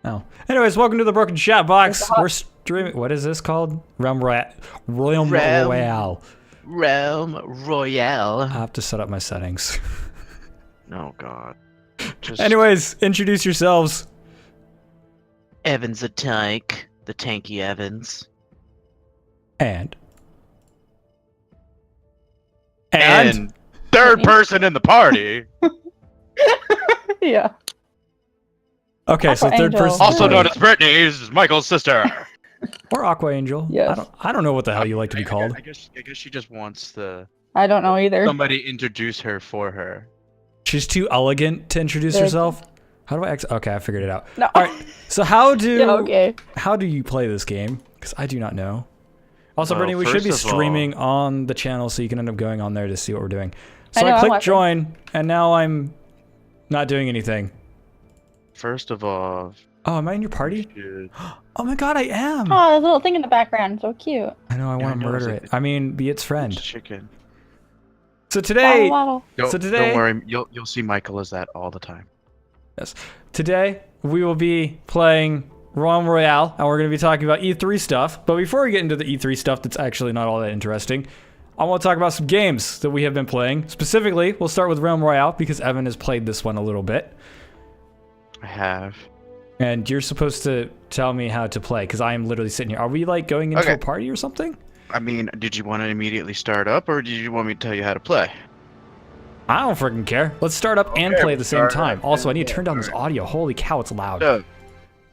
Oh. Anyways, welcome to the Broken Chatbox. We're streaming. What is this called? Royalm Royall. Royalm Royall. I have to set up my settings. Oh God. Anyways, introduce yourselves. Evans the Tank, the Tanky Evans. And third person in the party. Yeah. Okay, Aqua so third Angel. person. Also known as Brittany, is Michael's sister. Or Aqua Angel. Yes. I don't know what the hell you like to be called. I guess she just wants I don't know either. somebody introduce her for her. She's too elegant to introduce Big. herself. How do I? Okay, I figured it out. No. All right. So how do Yeah, okay. how do you play this game? Because I do not know. Also, Well, Brittany, we should be first of all- streaming on the channel, so you can end up going on there to see what we're doing. So I know, I I'm clicked watching. join, and now I'm not doing anything. First of all, Oh, am I in your party? should- Oh my god, I am! Oh, the little thing in the background, so cute. I know, I Yeah, want I to know, murder it's it. I mean, be its friend. chicken. So today, Waddle, waddle. So today- don't worry, you'll see Michael as that all the time. today we will be playing Royalm Royall, and we're going to be talking about E3 stuff. But before we get into the E3 stuff that's actually not all that interesting, I want to talk about some games that we have been playing. Specifically, we'll start with Royalm Royall, because Evan has played this one a little bit. I have. And you're supposed to tell me how to play, because I am literally sitting here. Are we, like, going into Okay. a party or something? I mean, did you want to immediately start up, or did you want me to tell you how to play? I don't freaking care. Let's start up and Okay, play at the we'll same start time. up. Also, I need to turn down this Alright. audio. Holy cow, it's loud. So,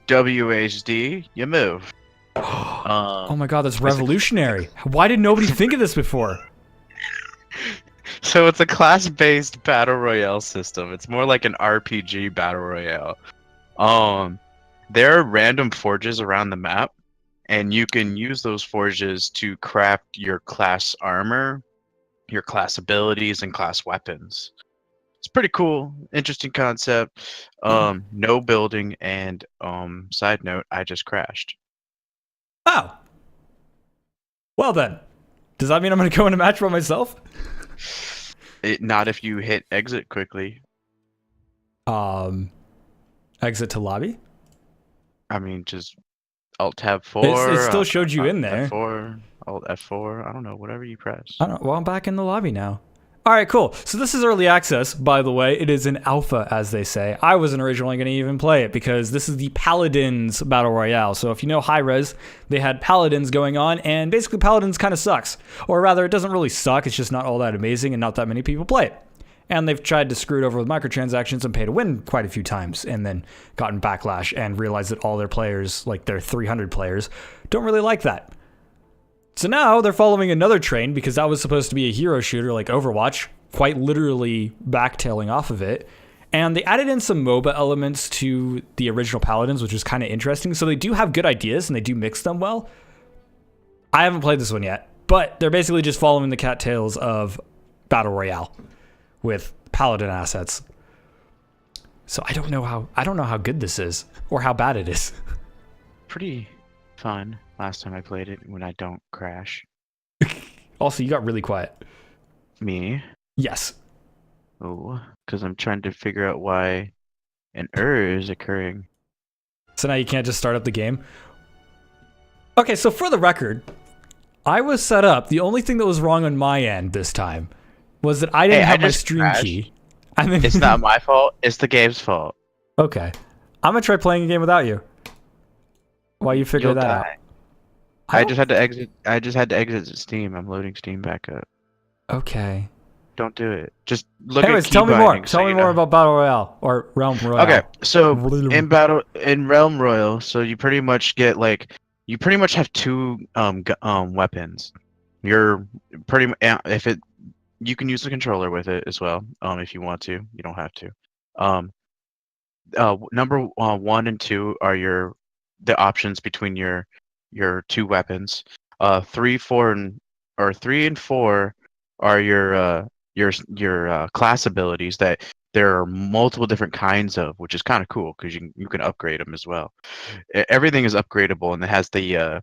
WHD, you move. Oh my god, that's revolutionary. Why did nobody think of this before? So it's a class-based battle royale system. It's more like an RPG battle royale. There are random forges around the map, and you can use those forges to craft your class armor, your class abilities, and class weapons. It's pretty cool, interesting concept. No building, and side note, I just crashed. Oh. Well then. Does that mean I'm going to go in a match by myself? Not if you hit exit quickly. Exit to lobby? I mean, just Alt Tab 4. It still showed you in there. F4, Alt F4. I don't know, whatever you press. I don't know. Well, I'm back in the lobby now. All right, cool. So this is early access, by the way. It is an alpha, as they say. I wasn't originally going to even play it because this is the Paladins Battle Royale. So if you know Hi-Rez, they had Paladins going on, and basically Paladins kind of sucks. Or rather, it doesn't really suck. It's just not all that amazing, and not that many people play it. And they've tried to screw it over with microtransactions and pay to win quite a few times, and then gotten backlash and realized that all their players, like their 300 players, don't really like that. So now they're following another train because that was supposed to be a hero shooter like Overwatch, quite literally backtailing off of it. And they added in some MOBA elements to the original Paladins, which was kind of interesting. So they do have good ideas and they do mix them well. I haven't played this one yet, but they're basically just following the cattails of Battle Royale with Paladin assets. So I don't know how good this is or how bad it is. Pretty fun last time I played it when I don't crash. Also, you got really quiet. Me? Yes. Oh, because I'm trying to figure out why an error is occurring. So now you can't just start up the game. Okay, so for the record, I was set up. The only thing that was wrong on my end this time was that I didn't Hey, I have my just stream crashed. key. And then It's not my fault. It's the game's fault. Okay. I'm gonna try playing a game without you. While you figure You'll that out. die. I just had to exit. I just had to exit Steam. I'm loading Steam back up. Okay. Don't do it. Just look Anyways, at key tell me more. binding so Tell me you more know. about Battle Royale or Realm Royale. Okay, so in Realm Royal, so you pretty much get like you pretty much have two weapons. You're pretty if it you can use the controller with it as well if you want to. You don't have to. Number 1 and 2 are the options between your two weapons. 3, 4, and 3 and 4 are your class abilities that there are multiple different kinds of, which is kind of cool because you can upgrade them as well. Everything is upgradable, and it has the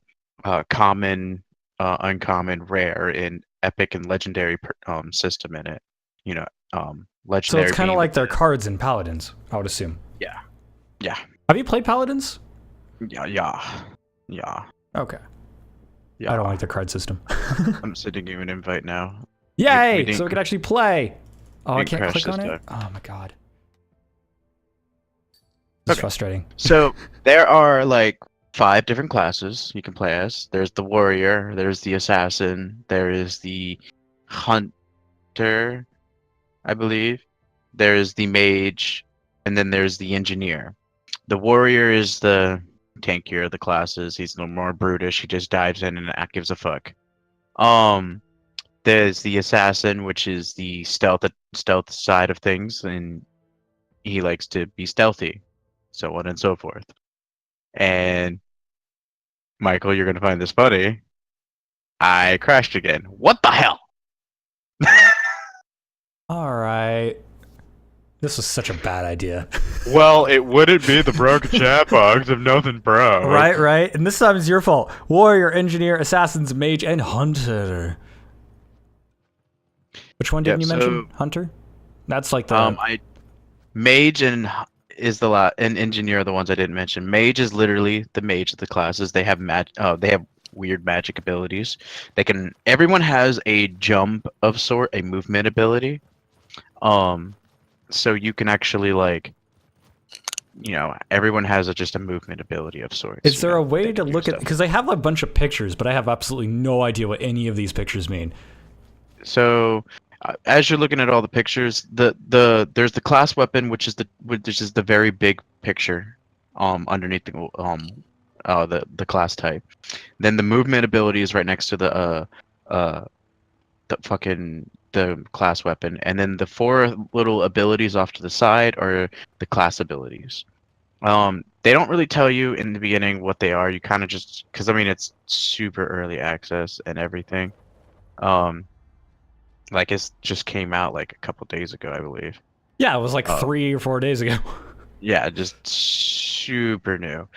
common, uncommon, rare, and epic and legendary system in it. So Legendary. it's kind of being like their cards in Paladins, I would assume. yeah. Have you played Paladins? Yeah. Okay. I don't like the card system. I'm sending you an invite now. Yay! didn't- So we can actually play. Oh, I didn't can't crash click on this it? time. Oh my god. It's Okay. frustrating. So there are like 5 different classes you can play as. There's the warrior, there's the assassin, there is the hunter, I believe. There is the mage, and then there's the engineer. The warrior is the tankier of the classes. He's a little more brutish. He just dives in and not gives a fuck. There's the assassin, which is the stealth side of things, and he likes to be stealthy, so on and so forth. And Michael, you're gonna find this funny. I crashed again. What the hell? All right. This was such a bad idea. Well, it wouldn't be the broken chat box if nothing broke. Right. And this time it's your fault. Warrior, engineer, assassins, mage, and hunter. Which one didn't you mention? Hunter? That's like the... Mage and engineer are the ones I didn't mention. Mage is literally the mage of the classes. They have they have weird magic abilities. Everyone has a jump of sort, a movement ability. So you can actually everyone has just a movement ability of sorts. Is there a way to look at... Because they have a bunch of pictures, but I have absolutely no idea what any of these pictures mean. So, as you're looking at all the pictures, there's the class weapon, which is the very big picture, underneath the class type. Then the movement ability is right next to the class weapon, and then the 4 little abilities off to the side are the class abilities. They don't really tell you in the beginning what they are. You kind of just, because it's super early access and everything. It just came out like a couple days ago, I believe. Yeah, it was like 3 or 4 days ago. Yeah, just super new.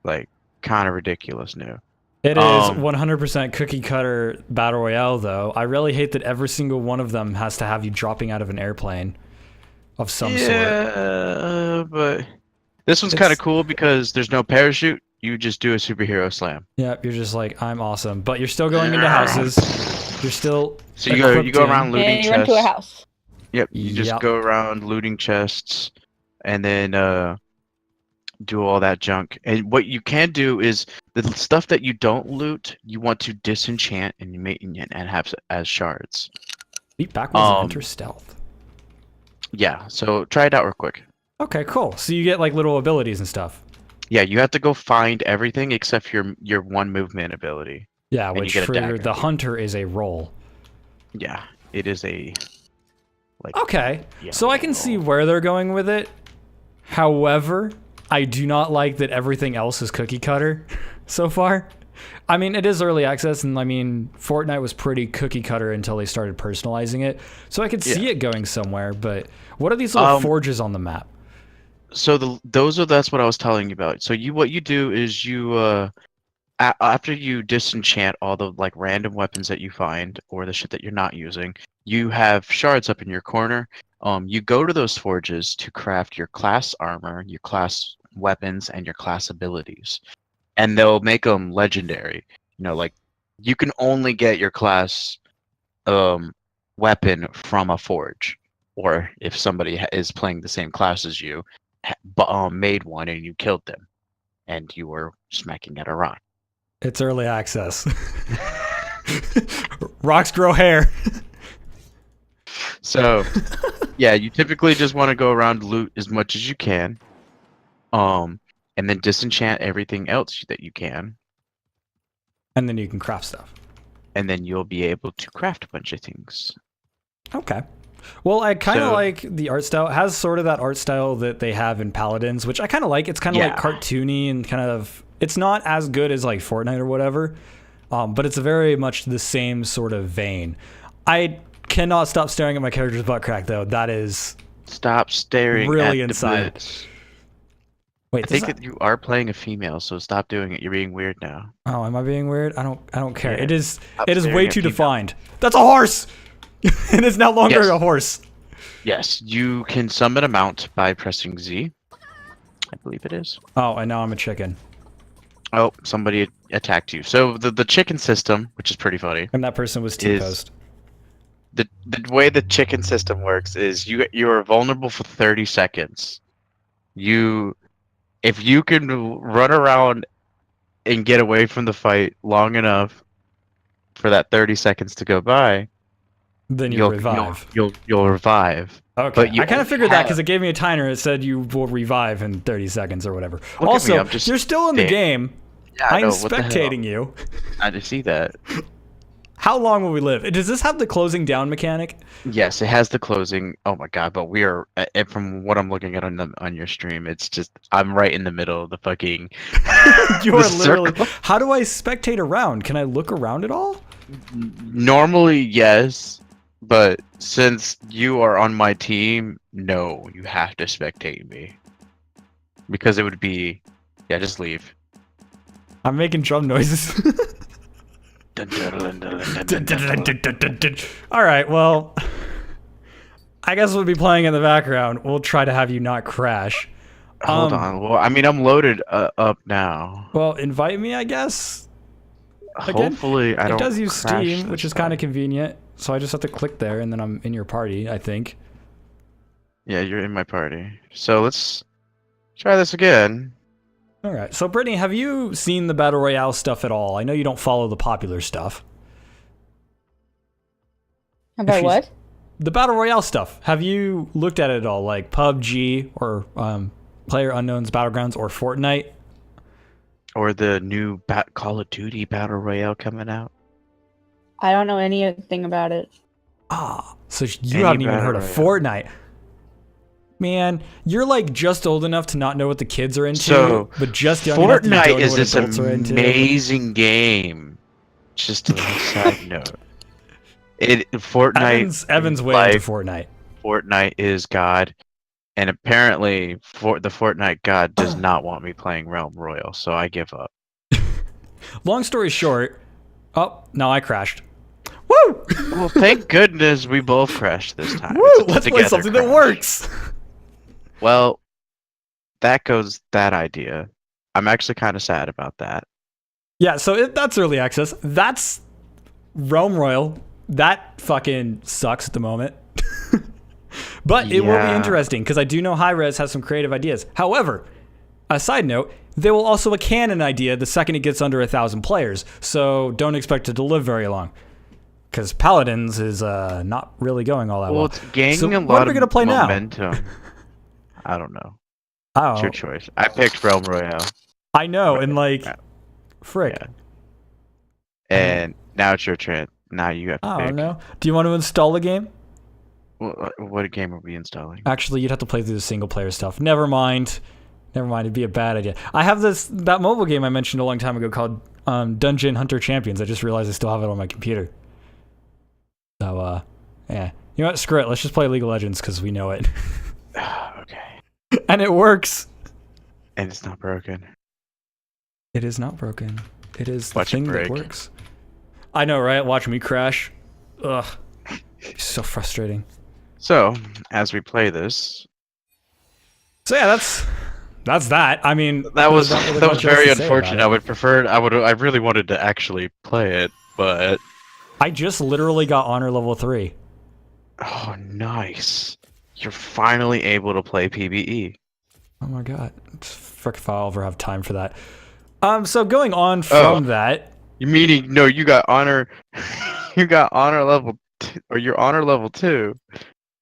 Kind of ridiculous new. It is 100% cookie cutter battle royale, though. I really hate that every single one of them has to have you dropping out of an airplane of some sort. Yeah, but this one's kind of cool because there's no parachute. You just do a superhero slam. Yeah, you're just like, I'm awesome, but you're still going into houses. You're still so you go around looting chests. You run to a house. Yep, you just go around looting chests, and then do all that junk. And what you can do is the stuff that you don't loot, you want to disenchant and have as shards. Beat backwards and enter stealth. Yeah, so try it out real quick. Okay, cool. So you get little abilities and stuff. Yeah, you have to go find everything except your one movement ability. Yeah, which for the hunter is a roll. Yeah, it is a... Okay, so I can see where they're going with it. However, I do not like that everything else is cookie cutter so far. It is early access, and Fortnite was pretty cookie cutter until they started personalizing it. So I could see it going somewhere, but what are these little forges on the map? So that's what I was telling you about. So what you do is you after you disenchant all the random weapons that you find or the shit that you're not using, you have shards up in your corner. You go to those forges to craft your class armor, your class weapons, and your class abilities, and they'll make them legendary. You can only get your class weapon from a forge, or if somebody is playing the same class as you, made one and you killed them, and you were smacking at a rock. It's early access. Rocks grow hair. So, yeah, you typically just want to go around loot as much as you can, and then disenchant everything else that you can. And then you can craft stuff. And then you'll be able to craft a bunch of things. Okay. Well, I kind of like the art style. It has sort of that art style that they have in Paladins, which I kind of like. It's kind of cartoony and kind of... It's not as good as Fortnite or whatever, but it's very much the same sort of vein. I cannot stop staring at my character's butt crack, though. That is... Stop staring really at inside. The Wait, I think that you are playing a female, so stop doing it. You're being weird now. Oh, am I being weird? I don't care. Yeah. It is way too defined. That's a horse. It is no longer a horse. Yes, you can summon a mount by pressing Z. I believe it is. Oh, and now I'm a chicken. Oh, somebody attacked you. So the chicken system, which is pretty funny, And that person was T-Post. the way the chicken system works is you are vulnerable for 30 seconds. If you can run around and get away from the fight long enough for that 30 seconds to go by, Then you revive. You'll revive. Okay. But you I kind of only figured that have- because it gave me a timer. It said you will revive in 30 seconds or whatever. me, Also, I'm just you're still in the game. Yeah, I I'm know, what the hell? spectating you. I just see that. How long will we live? Does this have the closing down mechanic? Yes, it has the closing. Oh my god! But we are, from what I'm looking at on your stream, it's just I'm right in the middle of the fucking. You are the literally. circle. How do I spectate around? Can I look around at all? Normally, yes, but since you are on my team, no, you have to spectate me. Because it would be, yeah, just leave. I'm making drum noises. Dun, dun, dun, dun, dun, dun, dun, dun. All right, well, I guess we'll be playing in the background. We'll try to have you not crash. Hold on. Well, I mean, I'm loaded up now. Well, invite me, I guess. Again, Hopefully, I don't. It does use crash Steam, this which is time. kind of convenient. So I just have to click there, and then I'm in your party, I think. Yeah, you're in my party. So let's try this again. All right. So, Brittany, have you seen the Battle Royale stuff at all? I know you don't follow the popular stuff. About she's- what? The Battle Royale stuff. Have you looked at it at all? Like PUBG or PlayerUnknown's Battlegrounds or Fortnite? Or the new Call of Duty Battle Royale coming out. I don't know anything about it. Ah, so you Any haven't even Battle heard of Fortnite. Man, you're like just old enough to not know what the kids are into, So, but just young enough that you Fortnite don't know is what this adults are into. amazing game. Just a little side note. Fortnite. Evan's way like, into Fortnite. Fortnite is God, and apparently, the Fortnite God does not want me playing Realm Royal, so I give up. Long story short, oh, no, I crashed. Woo! Well, thank goodness we both crashed this time. Woo! It's a Let's play together something that crash. works. Well, that goes that idea. I'm actually kind of sad about that. Yeah, so that's early access. That's Realm Royal. That fucking sucks at the moment. But it will be Yeah. interesting because I do know Hi-Rez has some creative ideas. However, a side note, they will also a canon idea the second it gets under 1,000 players. So don't expect it to live very long. Because Paladins is not really going all that well. Well, it's gaining So a what lot are we of gonna play now? momentum. I don't know. Oh, It's your choice. I picked Realm Royale. I know, and like, Yeah. frick. Yeah. And now it's your turn. Now you have to I pick. don't know. Do you want to install a game? What game are we installing? Actually, you'd have to play through the single player stuff. Never mind. It'd be a bad idea. I have that mobile game I mentioned a long time ago called Dungeon Hunter Champions. I just realized I still have it on my computer. So, yeah. You know what? Screw it. Let's just play League of Legends because we know it. Okay. And it works. And it's not broken. It is not broken. It is the Watch it thing that break. works. I know, right? Watch me crash. Ugh. So frustrating. So, as we play this, So yeah, that's that. I mean, that was there's not really that was much else very to say about unfortunate. it. I would prefer. I really wanted to actually play it, but I just literally got honor level 3. oh, nice! You're finally able to play PvE. Oh my god. Frick if I'll ever have time for that. So going on from that, You meaning no? You got honor. You got honor level, or you're honor level 2,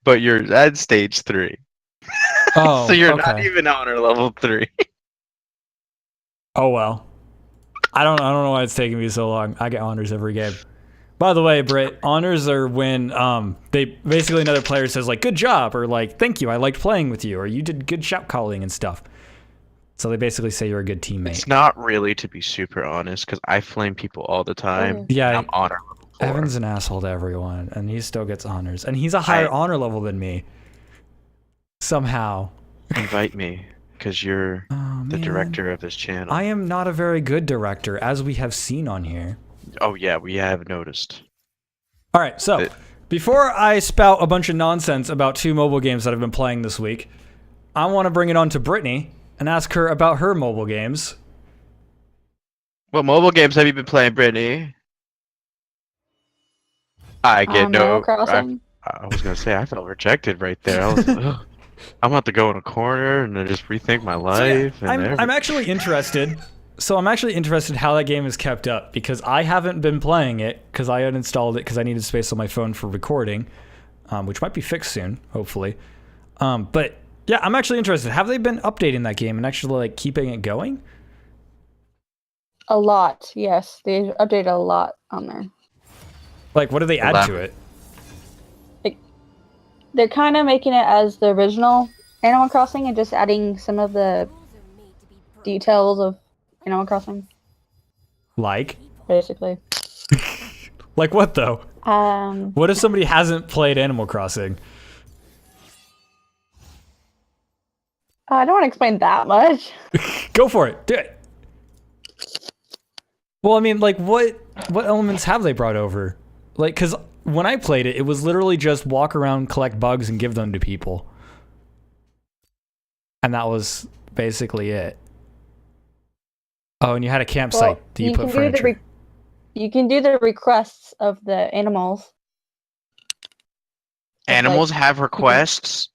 but you're at stage 3. oh, So you're okay. not even honor level 3. Oh well. I don't know why it's taking me so long. I get honors every game. By the way, Britt, honors are when they basically another player says like good job or like thank you, I liked playing with you, or you did good shout calling and stuff. So they basically say you're a good teammate. It's not really, to be super honest, because I flame people all the time. Yeah, and I'm honor level 4. Evan's an asshole to everyone, and he still gets honors. And he's a higher honor level than me. Somehow. Invite me, because you're Oh, the man. director of this channel. I am not a very good director, as we have seen on here. Oh yeah, we have noticed. All right, so before I spout a bunch of nonsense about 2 mobile games that I've been playing this week, I want to bring it on to Brittany and ask her about her mobile games. What mobile games have you been playing, Brittany? I get Animal no. Crossing. I was gonna say I felt rejected right there. I was, ugh. I'm about to go in a corner and then just rethink my life. So, yeah, I'm actually interested. So I'm actually interested how that game is kept up because I haven't been playing it because I uninstalled it because I needed space on my phone for recording, which might be fixed soon, hopefully. But yeah, I'm actually interested. Have they been updating that game and actually like keeping it going? A lot, yes. They updated a lot on there. Like, what do they add to it? They're kind of making it as the original Animal Crossing and just adding some of the details of Animal Crossing, Like? basically. Like what, though? Um, What if somebody hasn't played Animal Crossing? I don't want to explain that much. Go for it. Do it. Well, I mean, like, what elements have they brought over? Like, because when I played it, it was literally just walk around, collect bugs, and give them to people. And that was basically it. Oh, and you had a campsite that you put furniture. You can do the requests of the animals. Animals have requests.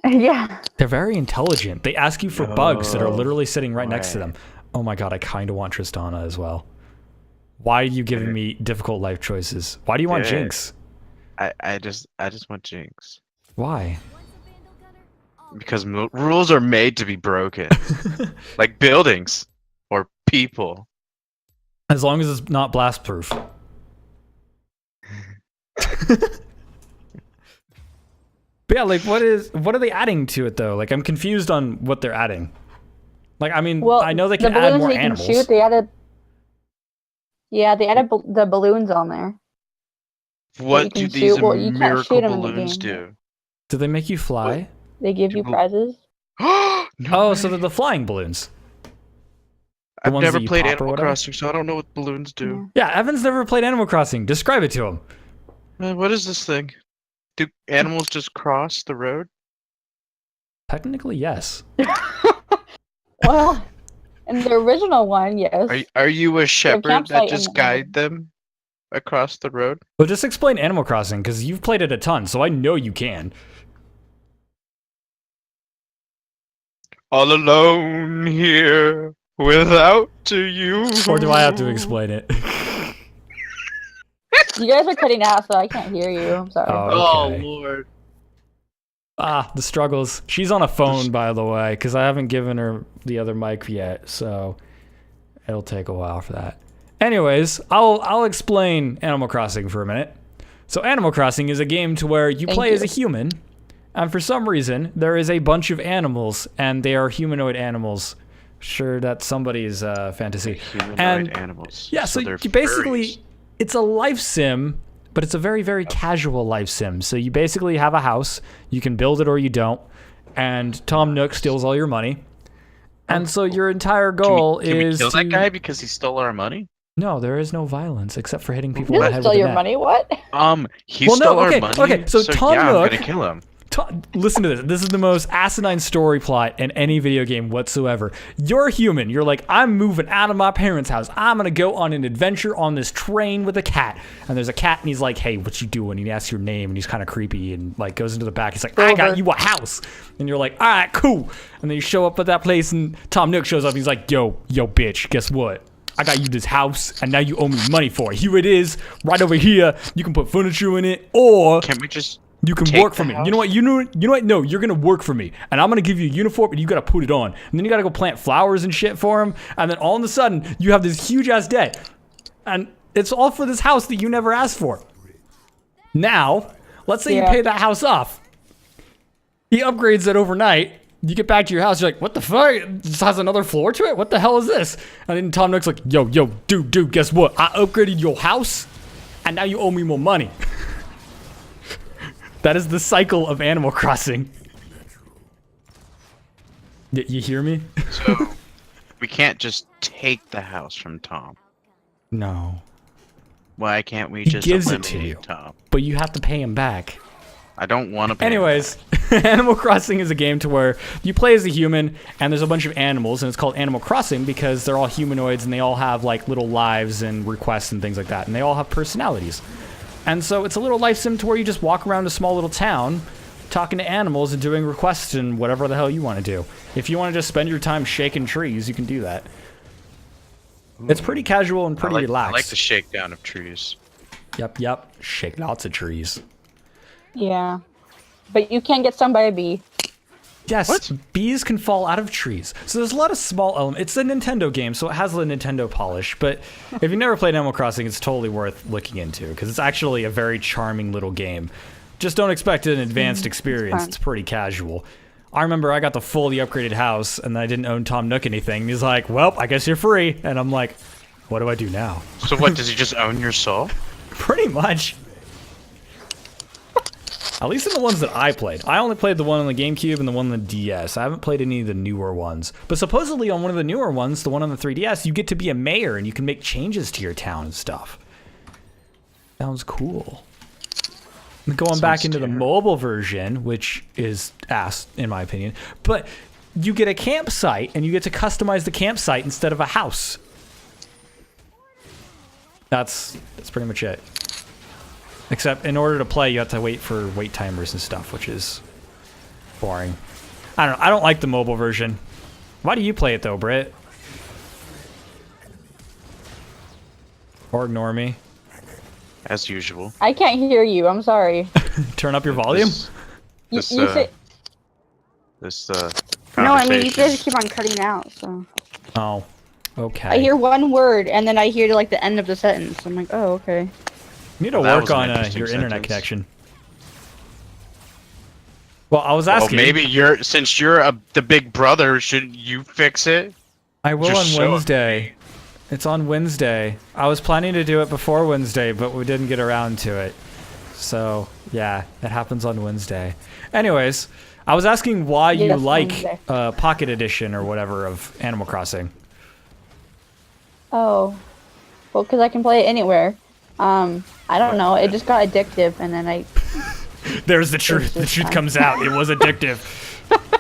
Yeah. They're very intelligent. They ask you for bugs that are literally sitting right next to right. them. Oh my god, I kind of want Tristana as well. Why are you giving me difficult life choices? Why do you want Dude. Jinx? I just want Jinx. Why? Because rules are made to be broken. Like buildings or people. As long as it's not blast proof. But yeah, like what are they adding to it though? Like I'm confused on what they're adding. Like I mean, Well, I know they the can add balloons more that you animals. can shoot, they added. Yeah, they added the balloons on there. What can do these shoot- well, you can't miracle shoot 'em in the balloons game. do? Do they make you fly? They give you prizes. No Oh, way. so they're the flying balloons. I've ones never that you played pop or Animal whatever? Crossing, so I don't know what balloons do. Yeah, Evan's never played Animal Crossing. Describe it to him. What is this thing? Do animals just cross the road? Technically, yes. Well, in the original one, yes. Are you a shepherd that campsite just in- guide them across the road? Well, just explain Animal Crossing, because you've played it a ton, so I know you can. All alone here without you. Or do I have to explain it? You guys are cutting out, so I can't hear you. I'm sorry. Oh. Okay. Lord. Ah, the struggles. She's on a phone, by the way, because I haven't given her the other mic yet, so it'll take a while for that. Anyways, I'll explain Animal Crossing for a minute. So Animal Crossing is a game to where you play as a human, and for some reason, there is a bunch of animals, and they are humanoid animals. Sure, that's somebody's fantasy. Humanoid animals. Yeah, so they're you basically, furries. it's a life sim, but it's a very, very casual life sim. So you basically have a house, you can build it or you don't, and Tom Nook steals all your money. And so your entire goal Can we is kill to... that guy because he stole our money? No, there is no violence except for hitting people You in the didn't head steal with a your net. money. What? He Well, no, stole okay, our money. okay, so Tom yeah, Nook- I'm gonna kill him. Listen to this. This is the most asinine story plot in any video game whatsoever. You're human. You're like, I'm moving out of my parents' house. I'm going to go on an adventure on this train with a cat. And there's a cat, and he's like, hey, what you doing? And he asks your name, and he's kind of creepy, and like goes into the back. He's like, I got you a house. And you're like, all right, cool. And then you show up at that place, and Tom Nook shows up. He's like, yo, bitch, guess what? I got you this house, and now you owe me money for it. Here it is, right over here. You can put furniture in it, or... Can we just... You can take work for the me. house? You know what? You know what? No, you're gonna work for me, and I'm gonna give you a uniform, and you gotta put it on, and then you gotta go plant flowers and shit for him, and then all of a sudden you have this huge ass debt, and it's all for this house that you never asked for. Now, let's say you pay that house off. He upgrades it overnight. You get back to your house, you're like, what the fuck? This has another floor to it? What the hell is this? And then Tom Nook's like, yo, dude, guess what? I upgraded your house, and now you owe me more money. That is the cycle of Animal Crossing. You hear me? So, we can't just take the house from Tom. No. Why can't we He just gives it to eliminate you. Tom? But you have to pay him back. I don't want to. Anyways, Animal Crossing is a game to where you play as a human, and there's a bunch of animals, and it's called Animal Crossing because they're all humanoids, and they all have like little lives and requests and things like that, and they all have personalities. And so it's a little life sim to where you just walk around a small little town, talking to animals and doing requests and whatever the hell you want to do. If you want to just spend your time shaking trees, you can do that. It's pretty casual and pretty relaxed. I like the shakedown of trees. Yep. Shake lots of trees. Yeah. But you can get stung by a bee. Yes, What? bees can fall out of trees. So there's a lot of small elements. It's a Nintendo game, so it has the Nintendo polish. But if you've never played Animal Crossing, it's totally worth looking into because it's actually a very charming little game. Just don't expect an advanced experience. fun. It's pretty casual. I remember I got the fully upgraded house, and I didn't own Tom Nook anything. He's like, well, I guess you're free. And I'm like, what do I do now? So what? Does he just own your soul? Pretty much. At least in the ones that I played. I only played the one on the GameCube and the one on the DS. I haven't played any of the newer ones. But supposedly on one of the newer ones, the one on the 3DS, you get to be a mayor and you can make changes to your town and stuff. Sounds cool. And going back into the mobile version, which is ass, in my opinion, but you get a campsite and you get to customize the campsite instead of a house. That's pretty much it. Except in order to play, you have to wait for wait timers and stuff, which is boring. I don't know. I don't like the mobile version. Why do you play it though, Britt? Or ignore me. As usual. I can't hear you. I'm sorry. Turn up your volume. You say, no, I mean you guys keep on cutting out. So Oh, okay. I hear one word and then I hear like the end of the sentence. I'm like, oh, okay. You need to That work was an on interesting your internet sentence. connection. Well, I was Well, asking. maybe since you're the big brother, shouldn't you fix it? I will just show on it. Wednesday. It's on Wednesday. I was planning to do it before Wednesday, but we didn't get around to it. So, yeah, it happens on Wednesday. Anyways, I was asking why you Yes, like Wednesday. Pocket Edition or whatever of Animal Crossing. Oh, well, because I can play it anywhere. I don't know. It just got addictive, and then I. There's the truth. The just truth fun. comes out. It was addictive.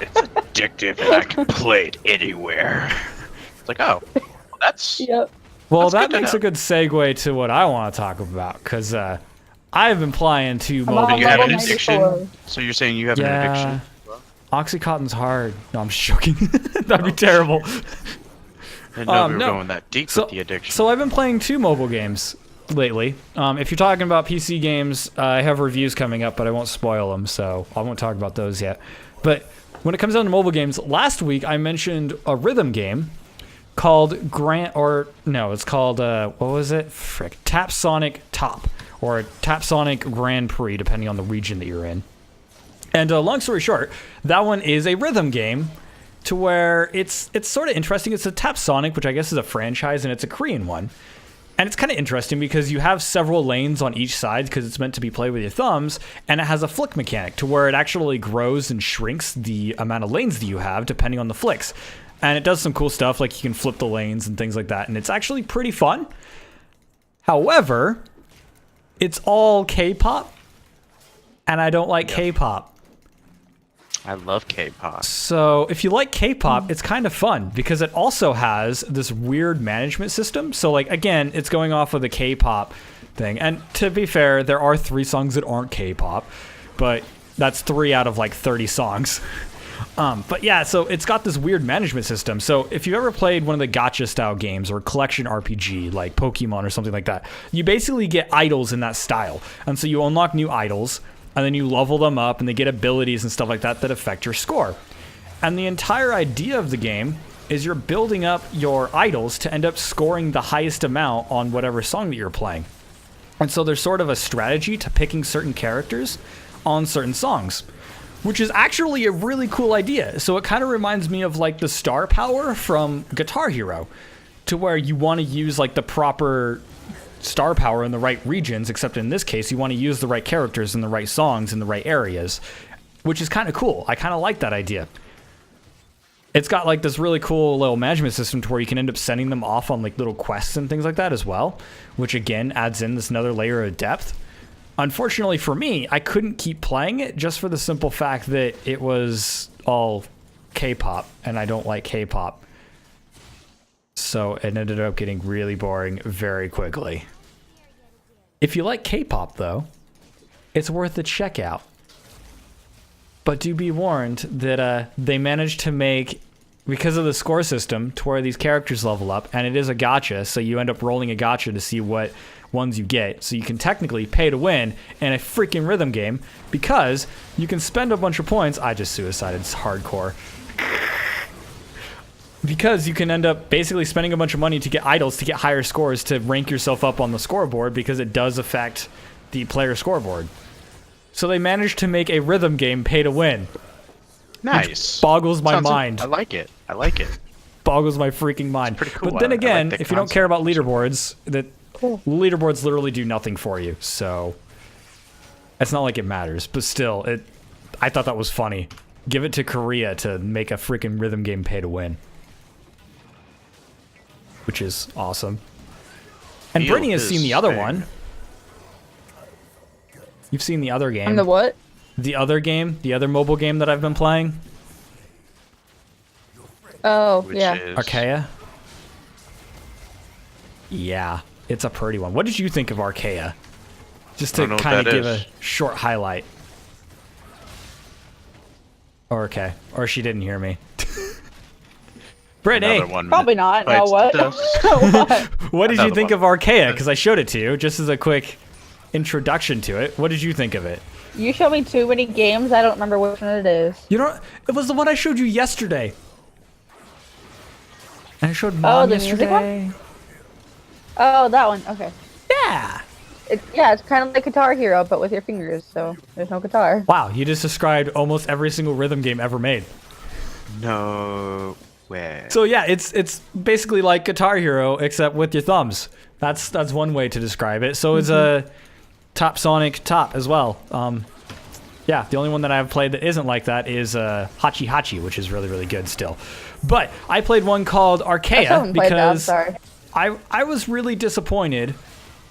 It's addictive and I can play it anywhere. It's like, oh, well, that's Yep. Well, That's that good to makes a know. good segue to what I want to talk about, because I've been playing two I'm mobile on you have an level games. addiction. 94. So you're saying you have an Yeah. addiction? Oxycontin's hard. No, I'm just joking. That'd be terrible. I didn't know we were no. going that deep with the addiction. So I've been playing two mobile games lately. If you're talking about PC games, I have reviews coming up, but I won't spoil them, so I won't talk about those yet. But when it comes down to mobile games, last week I mentioned a rhythm game called it's called what was it? Tap Sonic Top, or Tap Sonic Grand Prix, depending on the region that you're in. And long story short, that one is a rhythm game to where it's sort of interesting. It's a Tap Sonic, which I guess is a franchise, and it's a Korean one. And it's kind of interesting because you have several lanes on each side because it's meant to be played with your thumbs, and it has a flick mechanic to where it actually grows and shrinks the amount of lanes that you have depending on the flicks. And it does some cool stuff, like you can flip the lanes and things like that, and it's actually pretty fun. However, it's all K-pop, and I don't like K-pop. I love K-pop. So if you like K-pop, it's kind of fun because it also has this weird management system. So like, again, it's going off of the K-pop thing. And to be fair, there are 3 songs that aren't K-pop, but that's 3 out of like 30 songs. But yeah, so it's got this weird management system. So if you ever played one of the gacha style games or collection RPG like Pokemon or something like that, you basically get idols in that style. And so you unlock new idols, and then you level them up and they get abilities and stuff like that that affect your score. And the entire idea of the game is you're building up your idols to end up scoring the highest amount on whatever song that you're playing. And so there's sort of a strategy to picking certain characters on certain songs, which is actually a really cool idea. So it kind of reminds me of like the star power from Guitar Hero, to where you want to use like the proper star power in the right regions, except in this case you want to use the right characters in the right songs in the right areas, which is kind of cool. I kind of like that idea. It's got like this really cool little management system to where you can end up sending them off on like little quests and things like that as well, which again adds in this another layer of depth. Unfortunately for me, I couldn't keep playing it just for the simple fact that it was all K-pop, and I don't like K-pop. So it ended up getting really boring very quickly. If you like K-pop, though, it's worth a check out. But do be warned that they managed to make, because of the score system, to where these characters level up, and it is a gacha, so you end up rolling a gacha to see what ones you get. So you can technically pay to win in a freaking rhythm game, because you can spend a bunch of points. I just suicided. It's hardcore. Because you can end up basically spending a bunch of money to get idols, to get higher scores, to rank yourself up on the scoreboard, because it does affect the player scoreboard. So they managed to make a rhythm game pay to win. Nice. Boggles my mind. I like it. I like it. Boggles my freaking mind. Pretty cool. But then again, like if you don't care about leaderboards, leaderboards literally do nothing for you. So it's not like it matters. But still, I thought that was funny. Give it to Korea to make a freaking rhythm game pay to win. Which is awesome. And Brittany has seen the other one. You've seen the other game. And the what? The other game, the other mobile game that I've been playing. Oh, Which yeah. is... Archaea? Yeah, it's a pretty one. What did you think of Archaea? Just to kind of give a short highlight. Oh, okay. Or she didn't hear me. Brittany, Probably not. No, what? What? what did you think of Archaea? Because I showed it to you, just as a quick introduction to it. What did you think of it? You showed me too many games. I don't remember which one it is. You know, it was the one I showed you yesterday. I showed Mom the music yesterday. one? Oh, that one. Okay. Yeah. It's kind of like Guitar Hero, but with your fingers, so there's no guitar. Wow, you just described almost every single rhythm game ever made. No way. So yeah, it's basically like Guitar Hero, except with your thumbs. That's one way to describe it. So it's a Top Sonic Top as well. Yeah, the only one that I've played that isn't like that is Hachi Hachi, which is really, really good still. But I played one called Archaea because I was really disappointed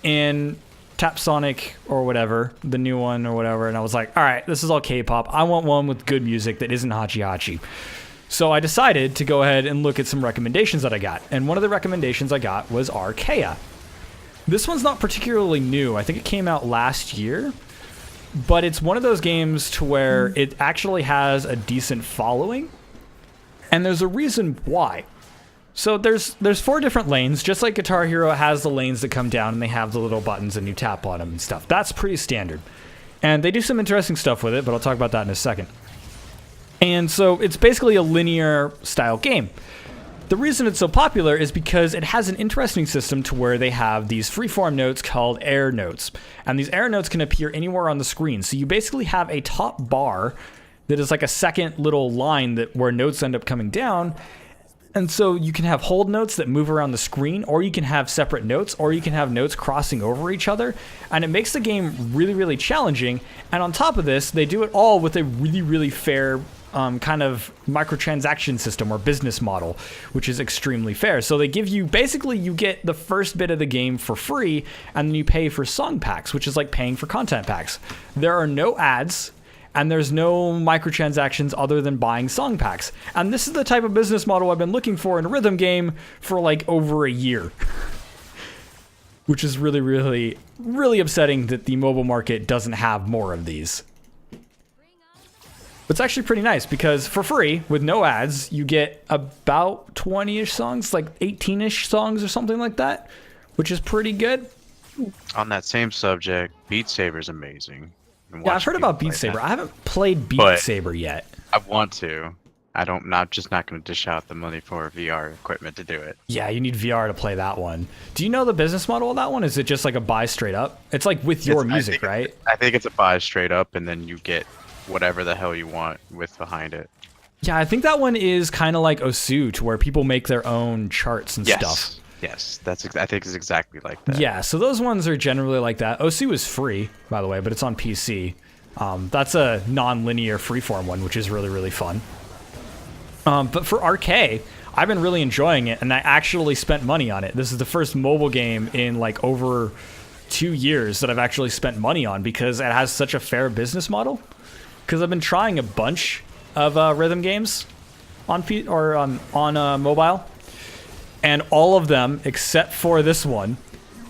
in Tap Sonic or whatever, the new one or whatever, and I was like, all right, this is all K-pop. I want one with good music that isn't Hachi Hachi. So I decided to go ahead and look at some recommendations that I got. And one of the recommendations I got was Archaea. This one's not particularly new. I think it came out last year. But it's one of those games to where it actually has a decent following. And there's a reason why. So there's 4 different lanes. Just like Guitar Hero has the lanes that come down and they have the little buttons and you tap on them and stuff. That's pretty standard. And they do some interesting stuff with it, but I'll talk about that in a second. And so it's basically a linear style game. The reason it's so popular is because it has an interesting system to where they have these freeform notes called air notes. And these air notes can appear anywhere on the screen. So you basically have a top bar that is like a second little line where notes end up coming down. And so you can have hold notes that move around the screen, or you can have separate notes, or you can have notes crossing over each other. And it makes the game really, really challenging. And on top of this, they do it all with a really, really fair kind of microtransaction system or business model, which is extremely fair. So they give you, basically you get the first bit of the game for free, and then you pay for song packs, which is like paying for content packs. There are no ads, and there's no microtransactions other than buying song packs. And this is the type of business model I've been looking for in a rhythm game for like over a year. Which is really, really, really upsetting that the mobile market doesn't have more of these. It's actually pretty nice because for free, with no ads, you get about 20-ish songs, like 18-ish songs or something like that, which is pretty good. On that same subject, Beat Saber is amazing. Yeah, I've heard about Beat Saber. I haven't played Beat Saber yet. I want to. Not going to dish out the money for VR equipment to do it. Yeah, you need VR to play that one. Do you know the business model of that one? Is it just like a buy straight up? It's like with your music, right? I think it's a buy straight up, and then you get whatever the hell you want with behind it. Yeah, I think that one is kind of like Osu, to where people make their own charts and stuff. Yes, I think it's exactly like that. Yeah, so those ones are generally like that. Osu is free, by the way, but it's on PC. That's a non-linear freeform one, which is really, really fun. But for Archaea, I've been really enjoying it, and I actually spent money on it. This is the first mobile game in like over 2 years that I've actually spent money on because it has such a fair business model. Because I've been trying a bunch of rhythm games on mobile, and all of them except for this one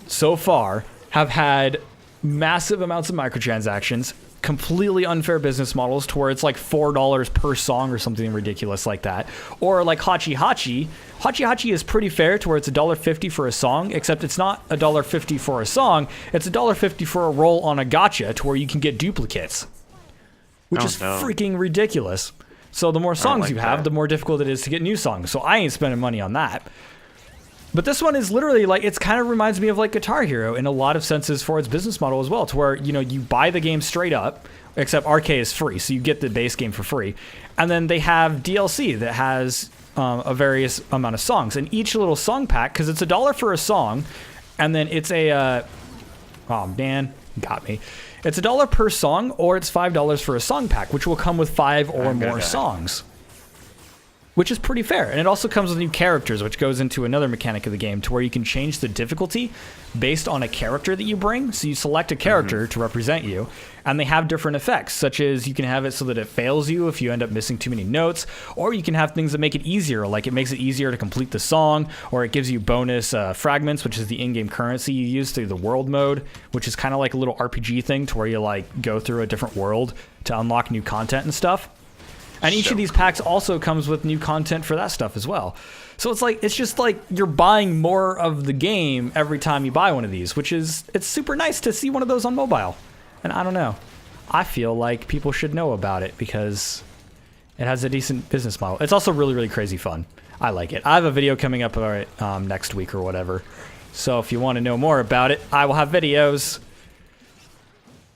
so far have had massive amounts of microtransactions, completely unfair business models to where it's like $4 per song or something ridiculous like that. Or like Hachi Hachi. Hachi Hachi is pretty fair to where it's $1.50 for a song, except it's not $1.50 for a song, it's $1.50 for a roll on a gacha to where you can get duplicates. Which is freaking ridiculous. So the more songs you have, the more difficult it is to get new songs. So I ain't spending money on that. But this one is literally like, it's kind of reminds me of like Guitar Hero in a lot of senses for its business model as well, to where, you know, you buy the game straight up, except RK is free, so you get the base game for free. And then they have DLC that has a various amount of songs. And each little song pack, because it's $1 for a song, and then it's a, oh man, got me. It's $1 per song, or it's $5 for a song pack, which will come with 5 or more songs. Which is pretty fair. And it also comes with new characters, which goes into another mechanic of the game, to where you can change the difficulty based on a character that you bring. So you select a character to represent you, and they have different effects, such as you can have it so that it fails you if you end up missing too many notes, or you can have things that make it easier, like it makes it easier to complete the song, or it gives you bonus fragments, which is the in-game currency you use through the world mode, which is kind of like a little RPG thing to where you like go through a different world to unlock new content and stuff. And each of these packs also comes with new content for that stuff as well. So it's like, it's just like you're buying more of the game every time you buy one of these, which is, it's super nice to see one of those on mobile. And I don't know, I feel like people should know about it because it has a decent business model. It's also really, really crazy fun. I like it. I have a video coming up next week or whatever. So if you want to know more about it, I will have videos.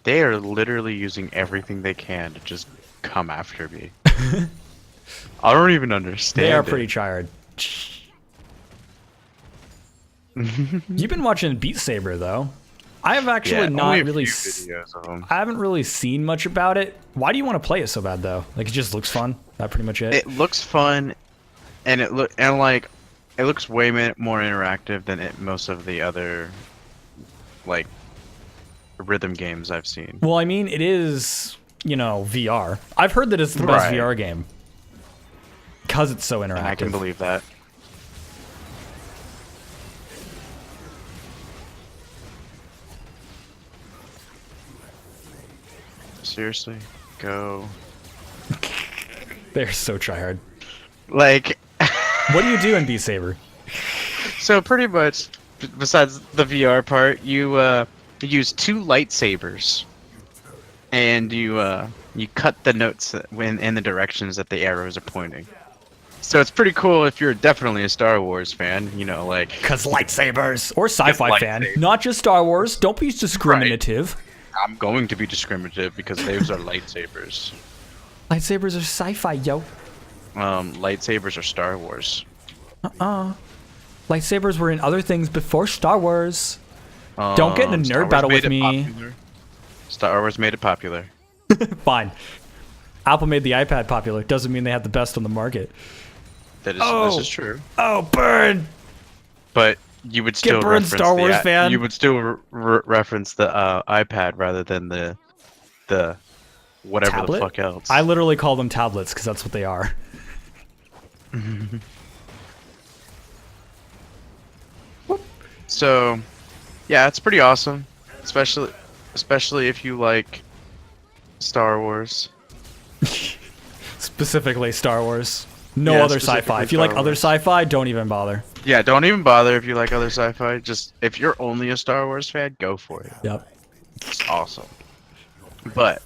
They are literally using everything they can to just come after me. I don't even understand. They are pretty tired. You've been watching Beat Saber though. I have actually not really. Videos of them. I haven't really seen much about it. Why do you want to play it so bad though? Like it just looks fun. That's pretty much it. It looks fun, and it looks way more interactive than most of the other like rhythm games I've seen. Well, I mean, it is, you know, VR. I've heard that it's the best VR game because it's so interactive. And I can believe that. Seriously, go. They're so tryhard. Like, what do you do in Beat Saber? So pretty much, besides the VR part, you use 2 lightsabers, and you cut the notes in the directions that the arrows are pointing. So it's pretty cool if you're definitely a Star Wars fan, you know, like. Cause lightsabers, or sci-fi fan, not just Star Wars. Don't be discriminative. Right. I'm going to be discriminative because those are lightsabers. Lightsabers are sci-fi, yo. Lightsabers are Star Wars. Lightsabers were in other things before Star Wars. Don't get in a nerd battle with me. Star Wars made it popular. Fine. Apple made the iPad popular. Doesn't mean they have the best on the market. This is true. Oh, burn! But you would still reference Star Wars fan. You would still reference the iPad rather than the whatever tablet? The fuck else. I literally call them tablets because that's what they are. So, yeah, it's pretty awesome, especially if you like Star Wars. Specifically Star Wars. No other sci-fi. If you like other sci-fi, don't even bother. Yeah, don't even bother if you like other sci-fi. Just if you're only a Star Wars fan, go for it. Yep. It's awesome. But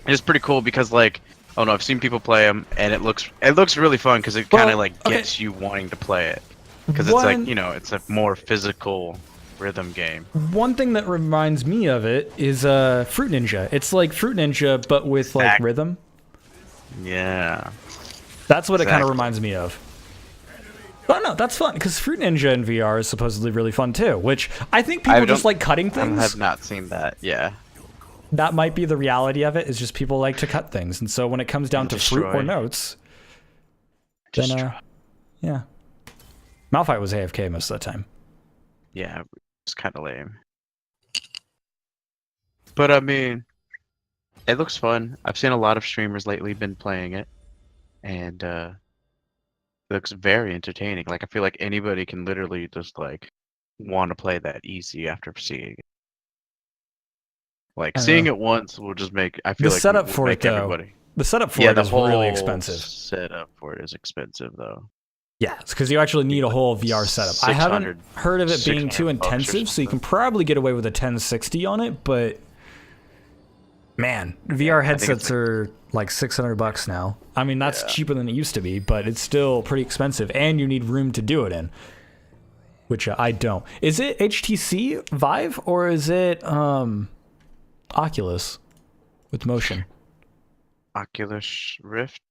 it's pretty cool because like, oh no, I've seen people play them and it looks really fun because it kind of like gets you wanting to play it because it's like, you know, it's a more physical rhythm game. One thing that reminds me of it is Fruit Ninja. It's like Fruit Ninja but with like rhythm. Yeah. That's what it kind of reminds me of. But no, that's fun because Fruit Ninja in VR is supposedly really fun too, which I think people just like cutting things. I have not seen that. Yeah. That might be the reality of it. Is just people like to cut things, and so when it comes down to fruit or notes, then yeah, Malphite was AFK most of the time. Yeah, it's kind of lame. But I mean, it looks fun. I've seen a lot of streamers lately been playing it, and it looks very entertaining. Like I feel like anybody can literally just like want to play that easy after seeing it. Like seeing it once will just make I feel The like setup will for it make though. everybody. The setup for Yeah, it the is whole really expensive. setup for it is expensive though. Yeah, it's because you actually need a whole VR setup. I haven't heard of it being too intensive, so you can probably get away with a 1060 on it, but man, VR headsets are like $600 now. I mean, that's cheaper than it used to be, but it's still pretty expensive, and you need room to do it in, which I don't. Is it HTC Vive, or is it Oculus with motion? Oculus Rift.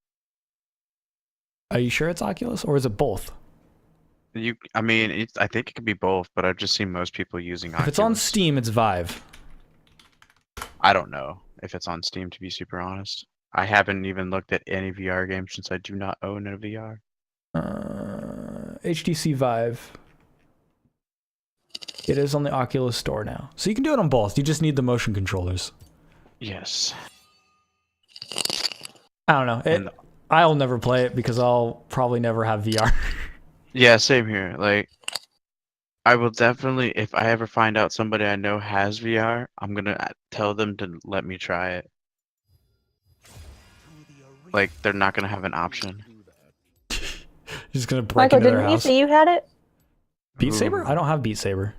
Are you sure it's Oculus, or is it both? I mean, I think it could be both, but I've just seen most people using Oculus. If it's on Steam, it's Vive. I don't know if it's on Steam, to be super honest. I haven't even looked at any VR games since I do not own a VR. HTC Vive. It is on the Oculus Store now. So you can do it on both. You just need the motion controllers. Yes. I don't know. I'll never play it because I'll probably never have VR. Yeah, same here. Like, I will definitely, if I ever find out somebody I know has VR, I'm gonna tell them to let me try it. Like, they're not gonna have an option. Just gonna break Michael, into their didn't you house. say you had it? Beat Saber? I don't have Beat Saber.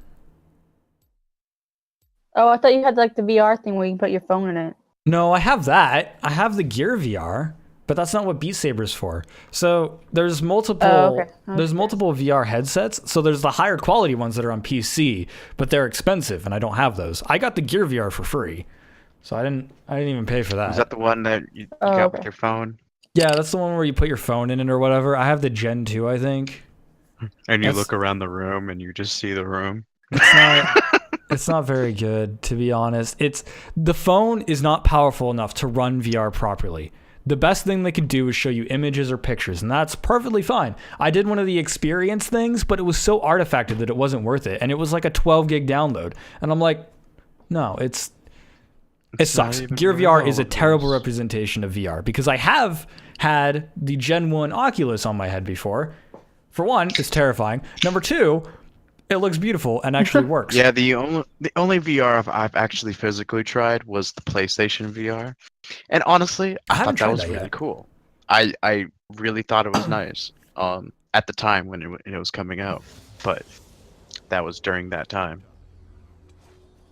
Oh, I thought you had like the VR thing where you can put your phone in it. No, I have that. I have the Gear VR, but that's not what Beat Saber's for. So there's multiple there's multiple VR headsets. So there's the higher quality ones that are on PC, but they're expensive and I don't have those. I got the Gear VR for free. So I didn't even pay for that. Is that the one that you got with your phone? Yeah, that's the one where you put your phone in it or whatever. I have the Gen 2, I think. And you look around the room and you just see the room. It's not very good, to be honest. The phone is not powerful enough to run VR properly. The best thing they could do is show you images or pictures, and that's perfectly fine. I did one of the experience things, but it was so artifacted that it wasn't worth it, and it was like a 12 gig download. And I'm like, no, it sucks. Gear VR is a terrible representation of VR because I have had the Gen 1 Oculus on my head before. For one, it's terrifying. Number two, it looks beautiful and actually works. Yeah, the only VR I've actually physically tried was the PlayStation VR, and honestly, I thought that was really cool. I really thought it was nice. At the time when it was coming out, but that was during that time.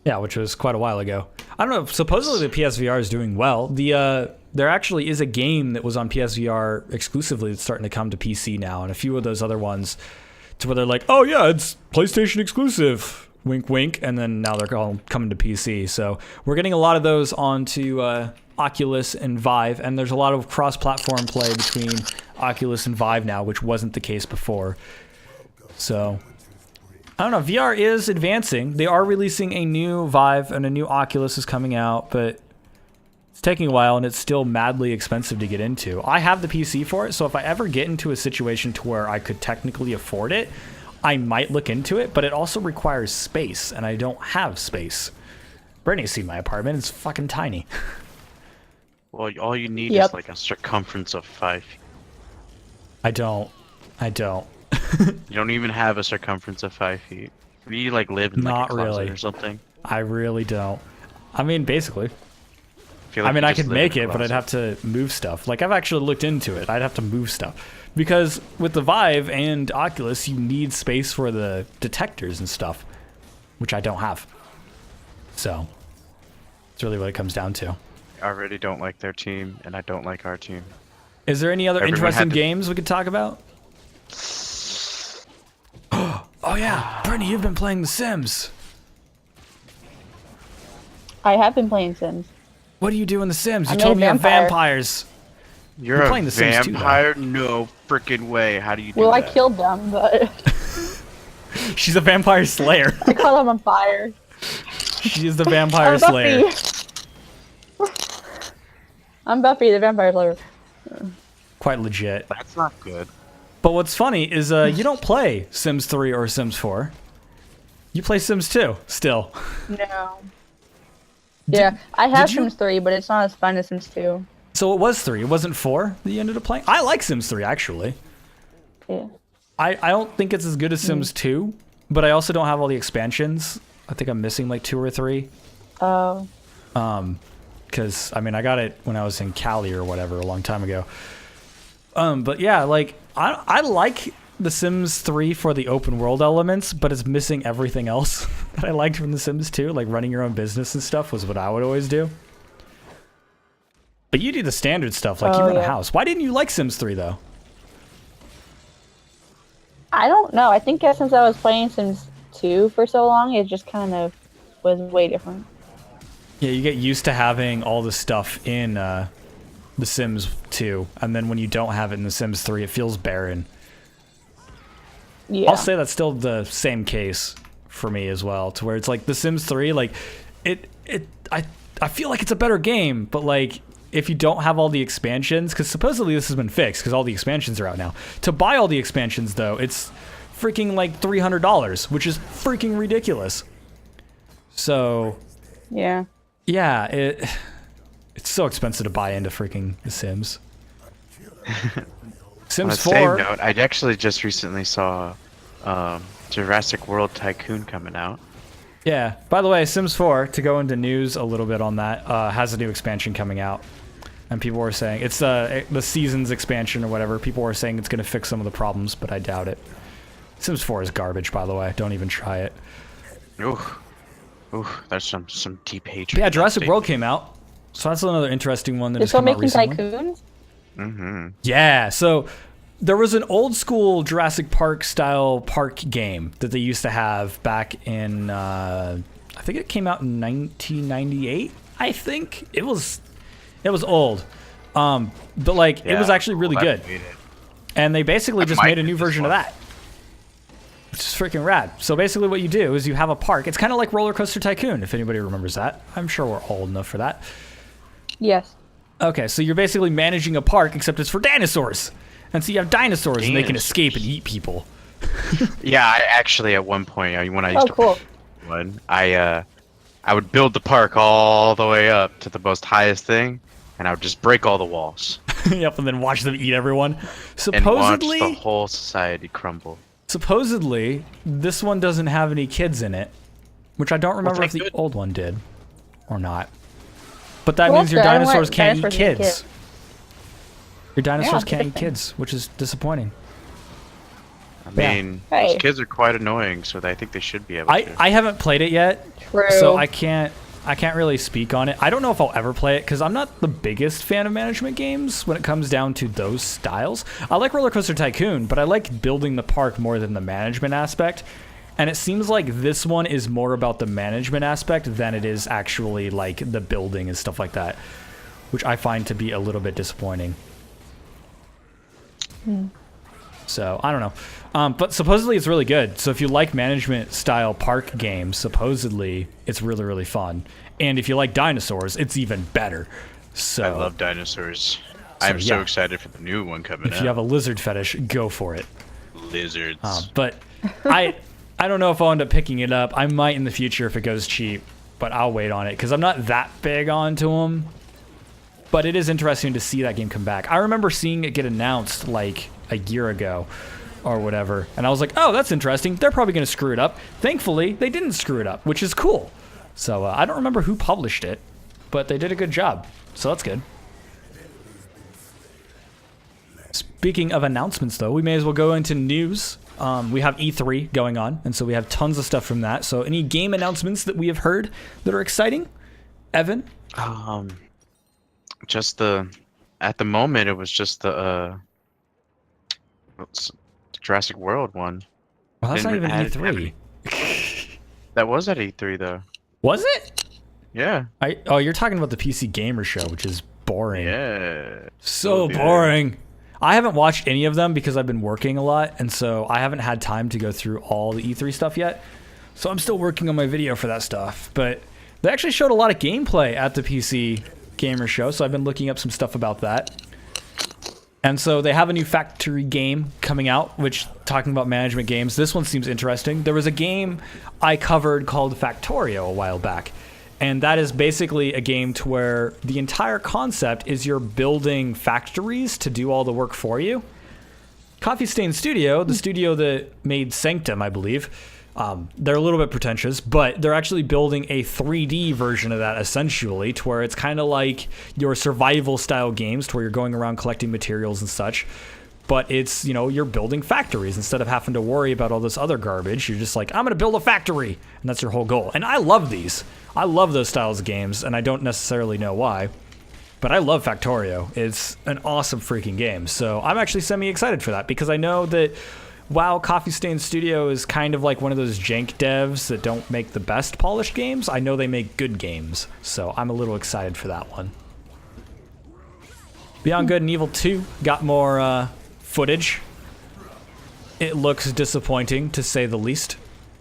Yeah, which was quite a while ago. I don't know. Supposedly the PSVR is doing well. There actually is a game that was on PSVR exclusively that's starting to come to PC now, and a few of those other ones, to where they're like, oh yeah, it's PlayStation exclusive, wink wink, and then now they're all coming to PC. So we're getting a lot of those onto Oculus and Vive, and there's a lot of cross-platform play between Oculus and Vive now, which wasn't the case before. So I don't know, VR is advancing. They are releasing a new Vive and a new Oculus is coming out, but it's taking a while and it's still madly expensive to get into. I have the PC for it, so if I ever get into a situation to where I could technically afford it, I might look into it, but it also requires space, and I don't have space. Brittany's seen my apartment, it's fucking tiny. Well, all you need is like a circumference of 5 feet. I don't. You don't even have a circumference of 5 feet. You like live in like a closet or something? I really don't. I mean, basically. Like I could make it, but I'd have to move stuff. Like, I've actually looked into it. I'd have to move stuff. Because with the Vive and Oculus, you need space for the detectors and stuff, which I don't have. So, that's really what it comes down to. I already don't like their team, and I don't like our team. Is there any other interesting games we could talk about? Oh yeah, Brittany, you've been playing The Sims. I have been playing Sims. What do you do in The Sims? You told me you have vampires. You're playing The Sims vampire? No freaking way. How do you do that? Well, I killed them, but... She's a vampire slayer. I call them on fire. She is the vampire slayer. I'm Buffy, the vampire slayer. Quite legit. That's not good. But what's funny is you don't play Sims 3 or Sims 4. You play Sims 2 still. No. Yeah, I have did you- Sims 3, but it's not as fun as Sims 2. So it was 3. It wasn't 4 that you ended up playing? I like Sims 3, actually. Yeah. I don't think it's as good as Sims 2, but I also don't have all the expansions. I think I'm missing like 2 or 3. Oh. Because, I mean, I got it when I was in Cali or whatever a long time ago. But yeah, like, I like The Sims 3 for the open world elements, but it's missing everything else that I liked from The Sims 2. Like, running your own business and stuff was what I would always do. But you do the standard stuff, like you run a house. Why didn't you like Sims 3, though? I don't know. I think since I was playing Sims 2 for so long, it just kind of was way different. Yeah, you get used to having all the stuff in The Sims 2, and then when you don't have it in The Sims 3, it feels barren. Yeah. I'll say that's still the same case for me as well, to where it's like The Sims 3, like, I feel like it's a better game, but like, if you don't have all the expansions, because supposedly this has been fixed, because all the expansions are out now. To buy all the expansions, though, it's freaking like $300, which is freaking ridiculous. So, Yeah. yeah, it's so expensive to buy into freaking The Sims. On Sims a 4. same note, I actually just recently saw Jurassic World Tycoon coming out. Yeah. By the way, Sims 4, to go into news a little bit on that, has a new expansion coming out. And people were saying, it's the Seasons expansion or whatever. People were saying it's going to fix some of the problems, but I doubt it. Sims 4 is garbage, by the way. Don't even try it. Ooh, that's some deep hatred. But yeah, in that Jurassic statement. World came out. So that's another interesting one that They're has still come out making recently. tycoons? Mm-hmm. Yeah, so there was an old school Jurassic Park style park game that they used to have back in, I think it came out in 1998, I think. It was old. But like, it was actually really good. And they basically just made a new version of that. Which is freaking rad. So basically what you do is you have a park. It's kind of like Roller Coaster Tycoon, if anybody remembers that. I'm sure we're old enough for that. Yes. Okay, so you're basically managing a park, except it's for dinosaurs. And so you have dinosaurs, and they can escape and eat people. Yeah, I actually at one point when I used to cool. play one, I would build the park all the way up to the most highest thing, and I would just break all the walls Yep, and then watch them eat everyone. and watch Supposedly, the whole society crumble. supposedly, this one doesn't have any kids in it, which I don't remember if thank the good. old one did or not. But that Well, means your that's good. I don't dinosaurs want can't eat dinosaurs to eat kids. kids. Your dinosaurs Yeah, can't good eat thing. kids, which is disappointing. I Yeah. mean, Hey. those kids are quite annoying, so I think they should be able to. I haven't played it yet, True. so I can't really speak on it. I don't know if I'll ever play it because I'm not the biggest fan of management games when it comes down to those styles. I like Roller Coaster Tycoon, but I like building the park more than the management aspect. And it seems like this one is more about the management aspect than it is actually like the building and stuff like that, which I find to be a little bit disappointing. So I don't know, but supposedly it's really good. So if you like management style park games, supposedly it's really, really fun. And if you like dinosaurs, it's even better. So I love dinosaurs. I'm so yeah. excited for the new one coming if out. you have a lizard fetish, go for it. Lizards. But I don't know if I'll end up picking it up. I might in the future if it goes cheap, but I'll wait on it because I'm not that big onto them. But it is interesting to see that game come back. I remember seeing it get announced like a year ago or whatever, and I was like, oh, that's interesting. They're probably going to screw it up. Thankfully, they didn't screw it up, which is cool. So I don't remember who published it, but they did a good job. So that's good. Speaking of announcements, though, we may as well go into news. We have E3 going on, and so we have tons of stuff from that. So any game announcements that we have heard that are exciting? Evan? Just at the moment, it was just the Jurassic World one. Well, that's not Didn't even add- E3. That was at E3 though. Was it? Yeah. Oh, you're talking about the PC Gamer Show, which is boring. Yeah. So Yeah. boring. I haven't watched any of them because I've been working a lot, and so I haven't had time to go through all the E3 stuff yet. So I'm still working on my video for that stuff. But they actually showed a lot of gameplay at the PC Gamer Show, so I've been looking up some stuff about that. And so they have a new factory game coming out, which, talking about management games, this one seems interesting. There was a game I covered called Factorio a while back, And that is basically a game to where the entire concept is you're building factories to do all the work for you. Coffee Stain Studio, the studio that made Sanctum, I believe, they're a little bit pretentious, but they're actually building a 3D version of that essentially, to where it's kind of like your survival style games, to where you're going around collecting materials and such. But it's, you're building factories instead of having to worry about all this other garbage. You're just like, I'm going to build a factory. And that's your whole goal. And I love these. I love those styles of games, and I don't necessarily know why. But I love Factorio. It's an awesome freaking game. So I'm actually semi-excited for that, because I know that while Coffee Stain Studio is kind of like one of those jank devs that don't make the best polished games, I know they make good games. So I'm a little excited for that one. Beyond Good and Evil 2 got more footage. It looks disappointing, to say the least.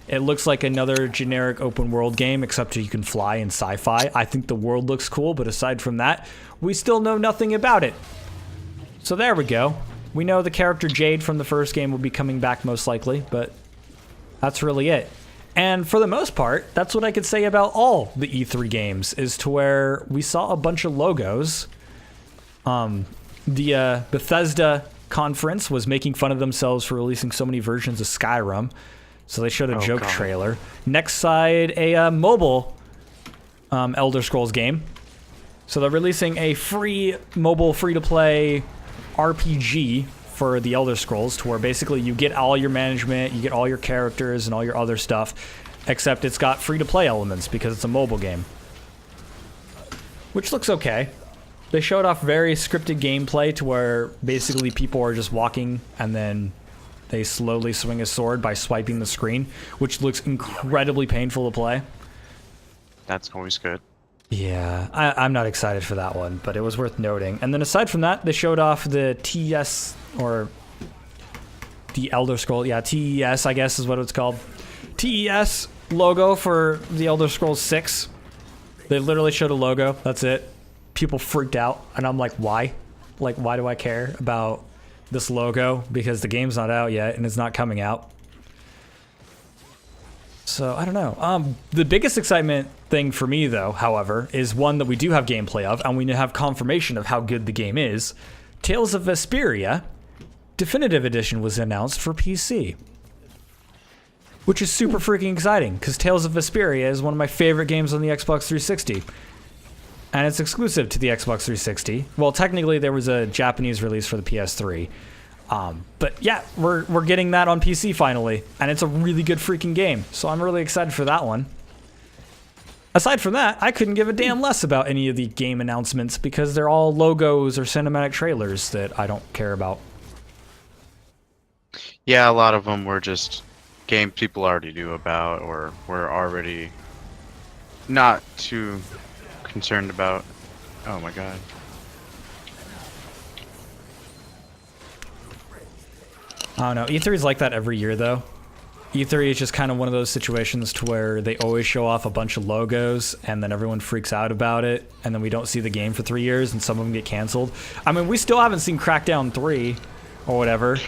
It looks like another generic open world game, except you can fly in sci-fi. I think the world looks cool, but aside from that, we still know nothing about it. So there we go. We know the character Jade from the first game will be coming back most likely, but that's really it. And for the most part, that's what I could say about all the E3 games, is to where we saw a bunch of logos. The Bethesda conference was making fun of themselves for releasing so many versions of Skyrim, so they showed a joke trailer. Next side, a mobile Elder Scrolls game. So they're releasing a free mobile free-to-play RPG for the Elder Scrolls, to where basically you get all your management, you get all your characters and all your other stuff, except it's got free-to-play elements because it's a mobile game, which looks okay. They showed off very scripted gameplay, to where basically people are just walking and then they slowly swing a sword by swiping the screen, which looks incredibly painful to play. That's always good. Yeah, I'm not excited for that one, but it was worth noting. And then aside from that, they showed off the TES, or the Elder Scrolls, TES, I guess is what it's called. TES logo for the Elder Scrolls 6. They literally showed a logo, that's it. People freaked out, and I'm like, why? Like, why do I care about this logo? Because the game's not out yet, and it's not coming out. So, I don't know. The biggest excitement thing for me, though, however, is one that we do have gameplay of, and we have confirmation of how good the game is. Tales of Vesperia Definitive Edition was announced for PC. Which is super freaking exciting, because Tales of Vesperia is one of my favorite games on the Xbox 360. And it's exclusive to the Xbox 360. Well, technically, there was a Japanese release for the PS3. But yeah, we're getting that on PC finally. And it's a really good freaking game. So I'm really excited for that one. Aside from that, I couldn't give a damn less about any of the game announcements, because they're all logos or cinematic trailers that I don't care about. Yeah, a lot of them were just games people already knew about, or were already not too concerned about. Oh my god. I don't know. E3 is like that every year, though. E3 is just kind of one of those situations to where they always show off a bunch of logos, and then everyone freaks out about it, and then we don't see the game for 3 years, and some of them get canceled. I mean, we still haven't seen Crackdown 3 or whatever.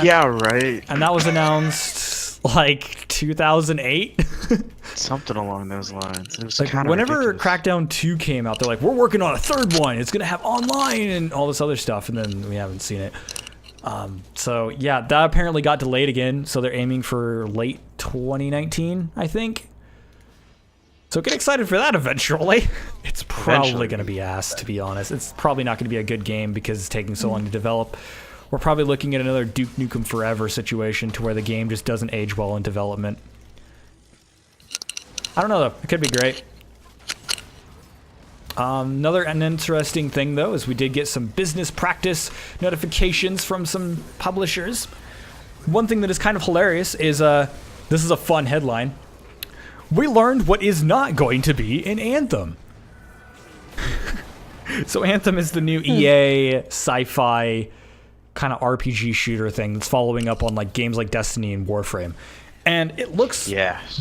Yeah, right. And that was announced like 2008. Something along those lines. It was like whenever ridiculous. Crackdown 2 came out, they're like, we're working on a third one. It's gonna have online and all this other stuff, and then we haven't seen it. So yeah, that apparently got delayed again. So they're aiming for late 2019, I think. So get excited for that eventually. It's probably going to be ass, to be honest. It's probably not going to be a good game because it's taking so long to develop. We're probably looking at another Duke Nukem Forever situation, to where the game just doesn't age well in development. I don't know though. It could be great. An interesting thing though is we did get some business practice notifications from some publishers. One thing that is kind of hilarious is this is a fun headline. We learned what is not going to be in Anthem. So Anthem is the new EA sci-fi kind of RPG shooter thing that's following up on like games like Destiny and Warframe. And it looks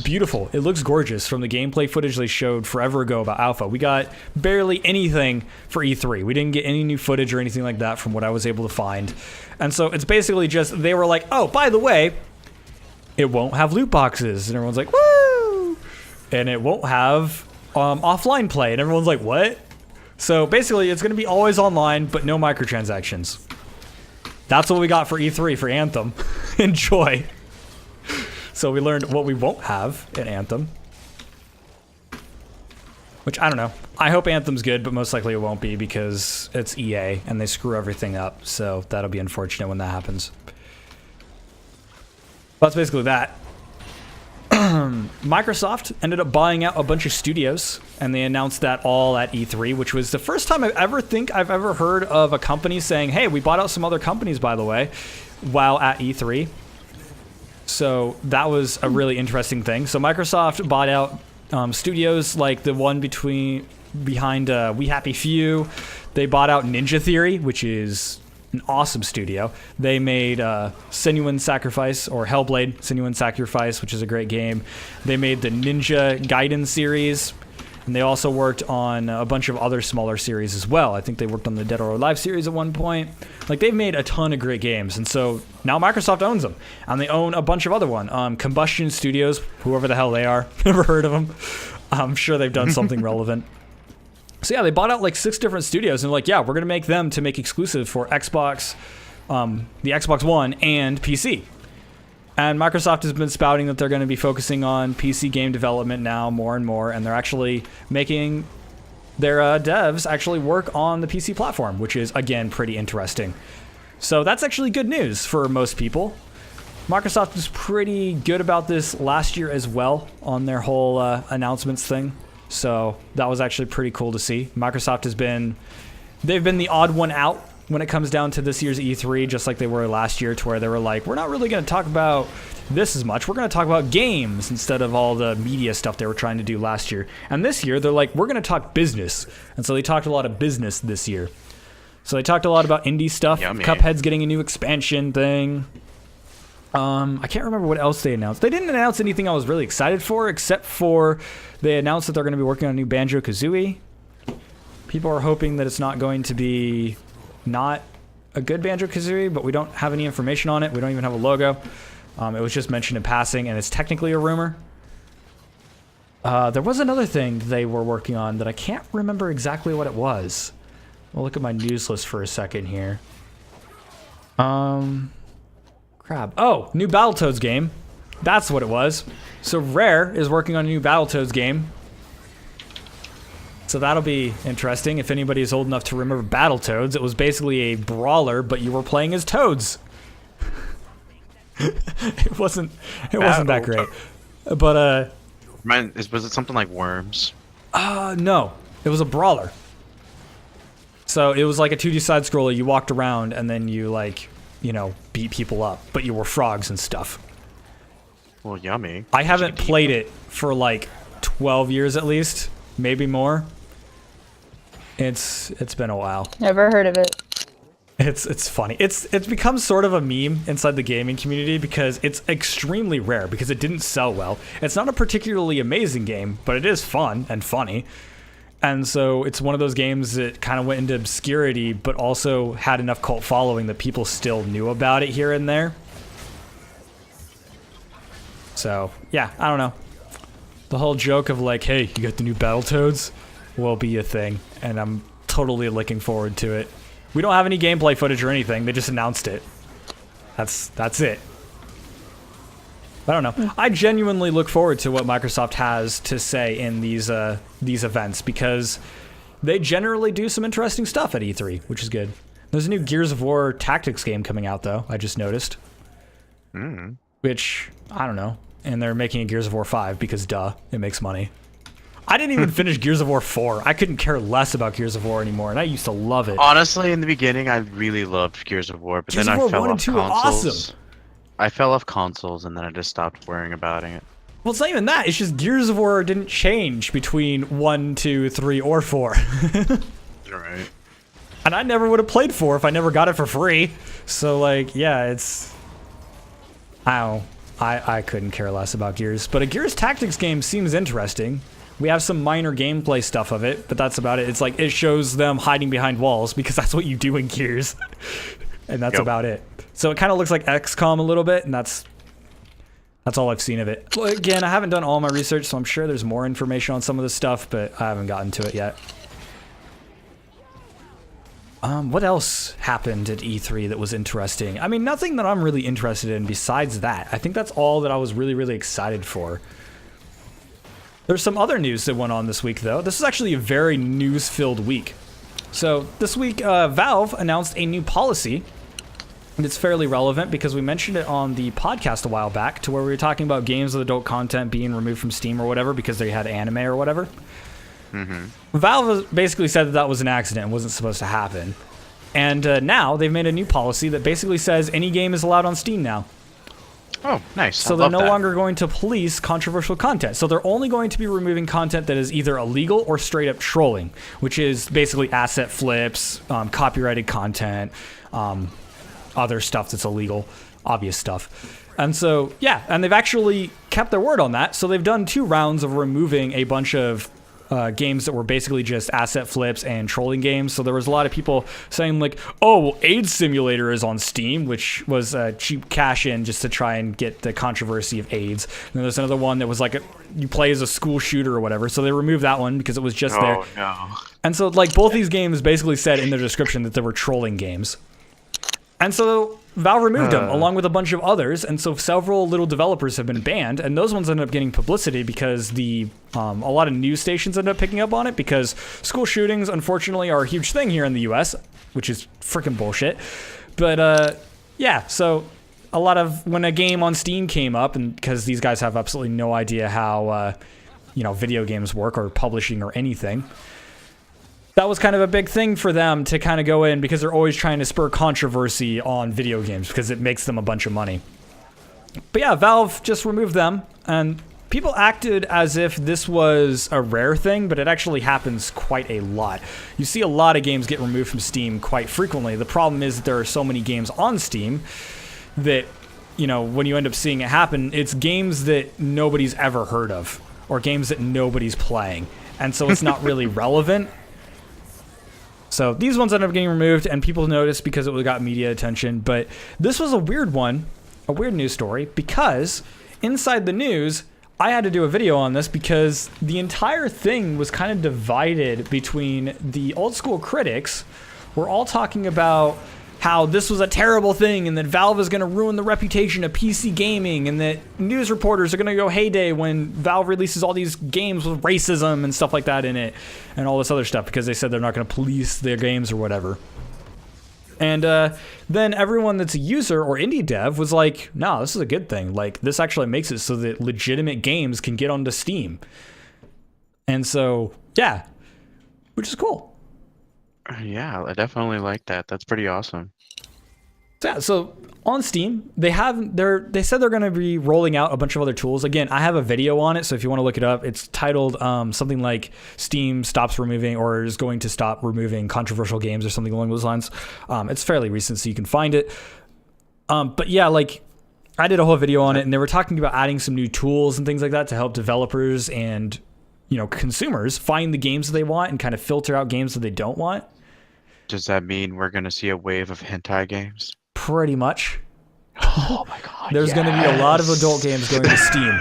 beautiful. It looks gorgeous from the gameplay footage they showed forever ago about Alpha. We got barely anything for E3. We didn't get any new footage or anything like that from what I was able to find. And so it's basically just, they were like, oh, by the way, it won't have loot boxes. And everyone's like, woo! And it won't have offline play, and everyone's like, what? So basically, it's going to be always online, but no microtransactions. That's what we got for E3 for Anthem. Enjoy. So we learned what we won't have in Anthem. Which, I don't know. I hope Anthem's good, but most likely it won't be because it's EA and they screw everything up. So that'll be unfortunate when that happens. That's basically that. Microsoft ended up buying out a bunch of studios, and they announced that all at E3, which was the first time I've ever heard of a company saying, hey, we bought out some other companies, by the way, while at E3. So that was a really interesting thing. So Microsoft bought out studios like the one behind We Happy Few. They bought out Ninja Theory, which is an awesome studio. They made Senua's Sacrifice, or Hellblade Senua's Sacrifice, which is a great game. They made the Ninja Gaiden series, and they also worked on a bunch of other smaller series as well. I think they worked on the Dead or Alive series at one point. Like, they've made a ton of great games, and so now Microsoft owns them, and they own a bunch of other ones. Combustion Studios, whoever the hell they are, never heard of them. I'm sure they've done something relevant. So yeah, they bought out like 6 different studios and like, yeah, we're going to make them to make exclusive for Xbox, the Xbox One and PC. And Microsoft has been spouting that they're going to be focusing on PC game development now more and more, and they're actually making their devs actually work on the PC platform, which is, again, pretty interesting. So that's actually good news for most people. Microsoft was pretty good about this last year as well on their whole announcements thing. So that was actually pretty cool to see. Microsoft they've been the odd one out when it comes down to this year's E3, just like they were last year, to where they were like, we're not really going to talk about this as much. We're going to talk about games instead of all the media stuff they were trying to do last year. And this year, they're like, we're going to talk business. And so they talked a lot of business this year. So they talked a lot about indie stuff. Yummy. Cuphead's getting a new expansion thing. I can't remember what else they announced. They didn't announce anything I was really excited for, except for they announced that they're going to be working on a new Banjo-Kazooie. People are hoping that it's not going to be not a good Banjo-Kazooie, but we don't have any information on it. We don't even have a logo. It was just mentioned in passing, and it's technically a rumor. There was another thing they were working on that I can't remember exactly what it was. We'll look at my news list for a second here. Crap. Oh, new Battletoads game. That's what it was. So Rare is working on a new Battletoads game. So that'll be interesting. If anybody is old enough to remember Battletoads, it was basically a brawler, but you were playing as toads. It wasn't that great. But was it something like Worms? No. It was a brawler. So it was like a 2D side scroller. You walked around and then you beat people up, but you were frogs and stuff. Well, yummy. I haven't played it for like 12 years at least, maybe more. It's been a while. Never heard of it. It's funny. It's become sort of a meme inside the gaming community because it's extremely rare because it didn't sell well. It's not a particularly amazing game, but it is fun and funny. And so it's one of those games that kind of went into obscurity, but also had enough cult following that people still knew about it here and there. So, yeah, I don't know. The whole joke of like, hey, you got the new Battletoads will be a thing, and I'm totally looking forward to it. We don't have any gameplay footage or anything. They just announced it. That's it. I don't know. I genuinely look forward to what Microsoft has to say in these events because they generally do some interesting stuff at E3, which is good. There's a new Gears of War Tactics game coming out, though. I just noticed. Which, I don't know. And they're making a Gears of War 5 because, duh, it makes money. I didn't even finish Gears of War 4. I couldn't care less about Gears of War anymore, and I used to love it. Honestly, in the beginning, I really loved Gears of War, but Gears then of War I fell 1 and off 2 are consoles. awesome. I fell off consoles, and then I just stopped worrying about it. Well, it's not even that. It's just Gears of War didn't change between 1, 2, 3, or 4. Right. And I never would have played 4 if I never got it for free. So, like, yeah, it's... I couldn't care less about Gears. But a Gears Tactics game seems interesting. We have some minor gameplay stuff of it, but that's about it. It's like, it shows them hiding behind walls, because that's what you do in Gears. And that's about it. So it kind of looks like XCOM a little bit, and that's That's all I've seen of it. Well, again, I haven't done all my research, so I'm sure there's more information on some of this stuff, but I haven't gotten to it yet. What else happened at E3 that was interesting? I mean, nothing that I'm really interested in besides that. I think that's all that I was really, really excited for. There's some other news that went on this week, though. This is actually a very news-filled week. So this week, Valve announced a new policy, and it's fairly relevant because we mentioned it on the podcast a while back, to where we were talking about games with adult content being removed from Steam or whatever because they had anime or whatever. Valve basically said that was an accident and wasn't supposed to happen. And now they've made a new policy that basically says any game is allowed on Steam now. Oh, nice. So they're no longer going to police controversial content. So they're only going to be removing content that is either illegal or straight up trolling, which is basically asset flips, copyrighted content, other stuff that's illegal, obvious stuff. And so, yeah, and they've actually kept their word on that. So they've done 2 rounds of removing a bunch of games that were basically just asset flips and trolling games. So there was a lot of people saying like, oh, well, AIDS Simulator is on Steam, which was a cheap cash in just to try and get the controversy of AIDS. And then there's another one that was like, you play as a school shooter or whatever. So they removed that one because it was just there. No. And so like both these games basically said in their description that they were trolling games. And so Valve removed them, along with a bunch of others, and so several little developers have been banned, and those ones ended up getting publicity because a lot of news stations ended up picking up on it, because school shootings, unfortunately, are a huge thing here in the US, which is freaking bullshit. But, yeah, so a lot of, when a game on Steam came up, and because these guys have absolutely no idea how, video games work, or publishing, or anything, that was kind of a big thing for them to kind of go in, because they're always trying to spur controversy on video games because it makes them a bunch of money. But yeah, Valve just removed them, and people acted as if this was a rare thing, but it actually happens quite a lot. You see a lot of games get removed from Steam quite frequently. The problem is that there are so many games on Steam that, when you end up seeing it happen, it's games that nobody's ever heard of, or games that nobody's playing. And so it's not really relevant. So these ones ended up getting removed, and people noticed because it got media attention. But this was a weird one, a weird news story, because inside the news, I had to do a video on this because the entire thing was kind of divided between the old school critics, were all talking about how this was a terrible thing and that Valve is going to ruin the reputation of PC gaming, and that news reporters are going to go heyday when Valve releases all these games with racism and stuff like that in it and all this other stuff, because they said they're not going to police their games or whatever. And then everyone that's a user or indie dev was like, no, this is a good thing. Like, this actually makes it so that legitimate games can get onto Steam. And so, yeah, which is cool. Yeah, I definitely like that. That's pretty awesome. Yeah, so on Steam, they said they're going to be rolling out a bunch of other tools. Again, I have a video on it, so if you want to look it up, it's titled something like Steam stops removing, or is going to stop removing controversial games, or something along those lines. It's fairly recent, so you can find it. But yeah, like, I did a whole video on it, and they were talking about adding some new tools and things like that to help developers and consumers find the games that they want and kind of filter out games that they don't want. Does that mean we're going to see a wave of hentai games? Pretty much. Oh my god. There's going to be a lot of adult games going to Steam.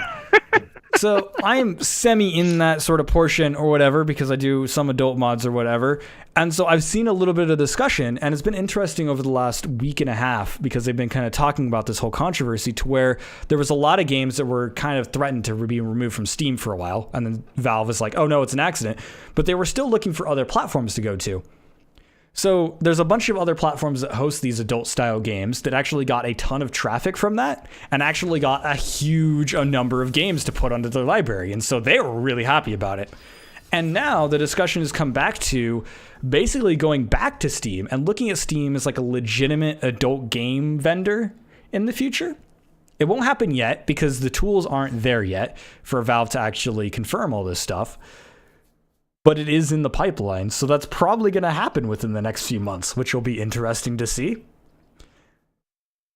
So I am semi in that sort of portion or whatever, because I do some adult mods or whatever. And so I've seen a little bit of discussion, and it's been interesting over the last week and a half, because they've been kind of talking about this whole controversy, to where there was a lot of games that were kind of threatened to be removed from Steam for a while. And then Valve is like, oh no, it's an accident. But they were still looking for other platforms to go to. So there's a bunch of other platforms that host these adult style games that actually got a ton of traffic from that, and actually got a huge number of games to put onto their library. And so they were really happy about it. And now the discussion has come back to basically going back to Steam and looking at Steam as like a legitimate adult game vendor in the future. It won't happen yet because the tools aren't there yet for Valve to actually confirm all this stuff. But it is in the pipeline, so that's probably going to happen within the next few months, which will be interesting to see.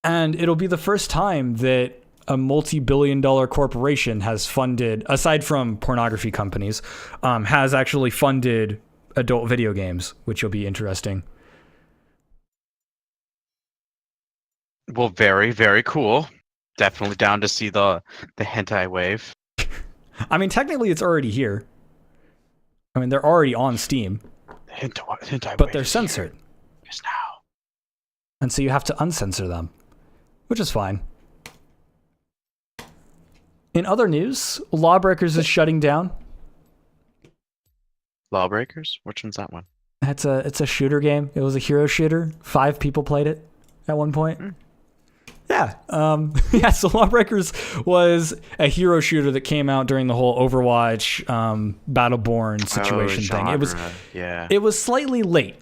And it'll be the first time that a multi-billion-dollar corporation has funded, aside from pornography companies, has actually funded adult video games, which will be interesting. Well, very, very cool. definitely down to see the hentai wave. I mean, technically, it's already here. I mean, they're already on Steam, Hentai but wave they're is censored. here. Yes, now. And so you have to uncensor them, which is fine. In other news, Lawbreakers is shutting down. Lawbreakers? Which one's that one? It's a shooter game. It was a hero shooter. 5 people played it at one point. Yeah. Yeah, so Lawbreakers was a hero shooter that came out during the whole Overwatch Battleborn situation thing. It was slightly late.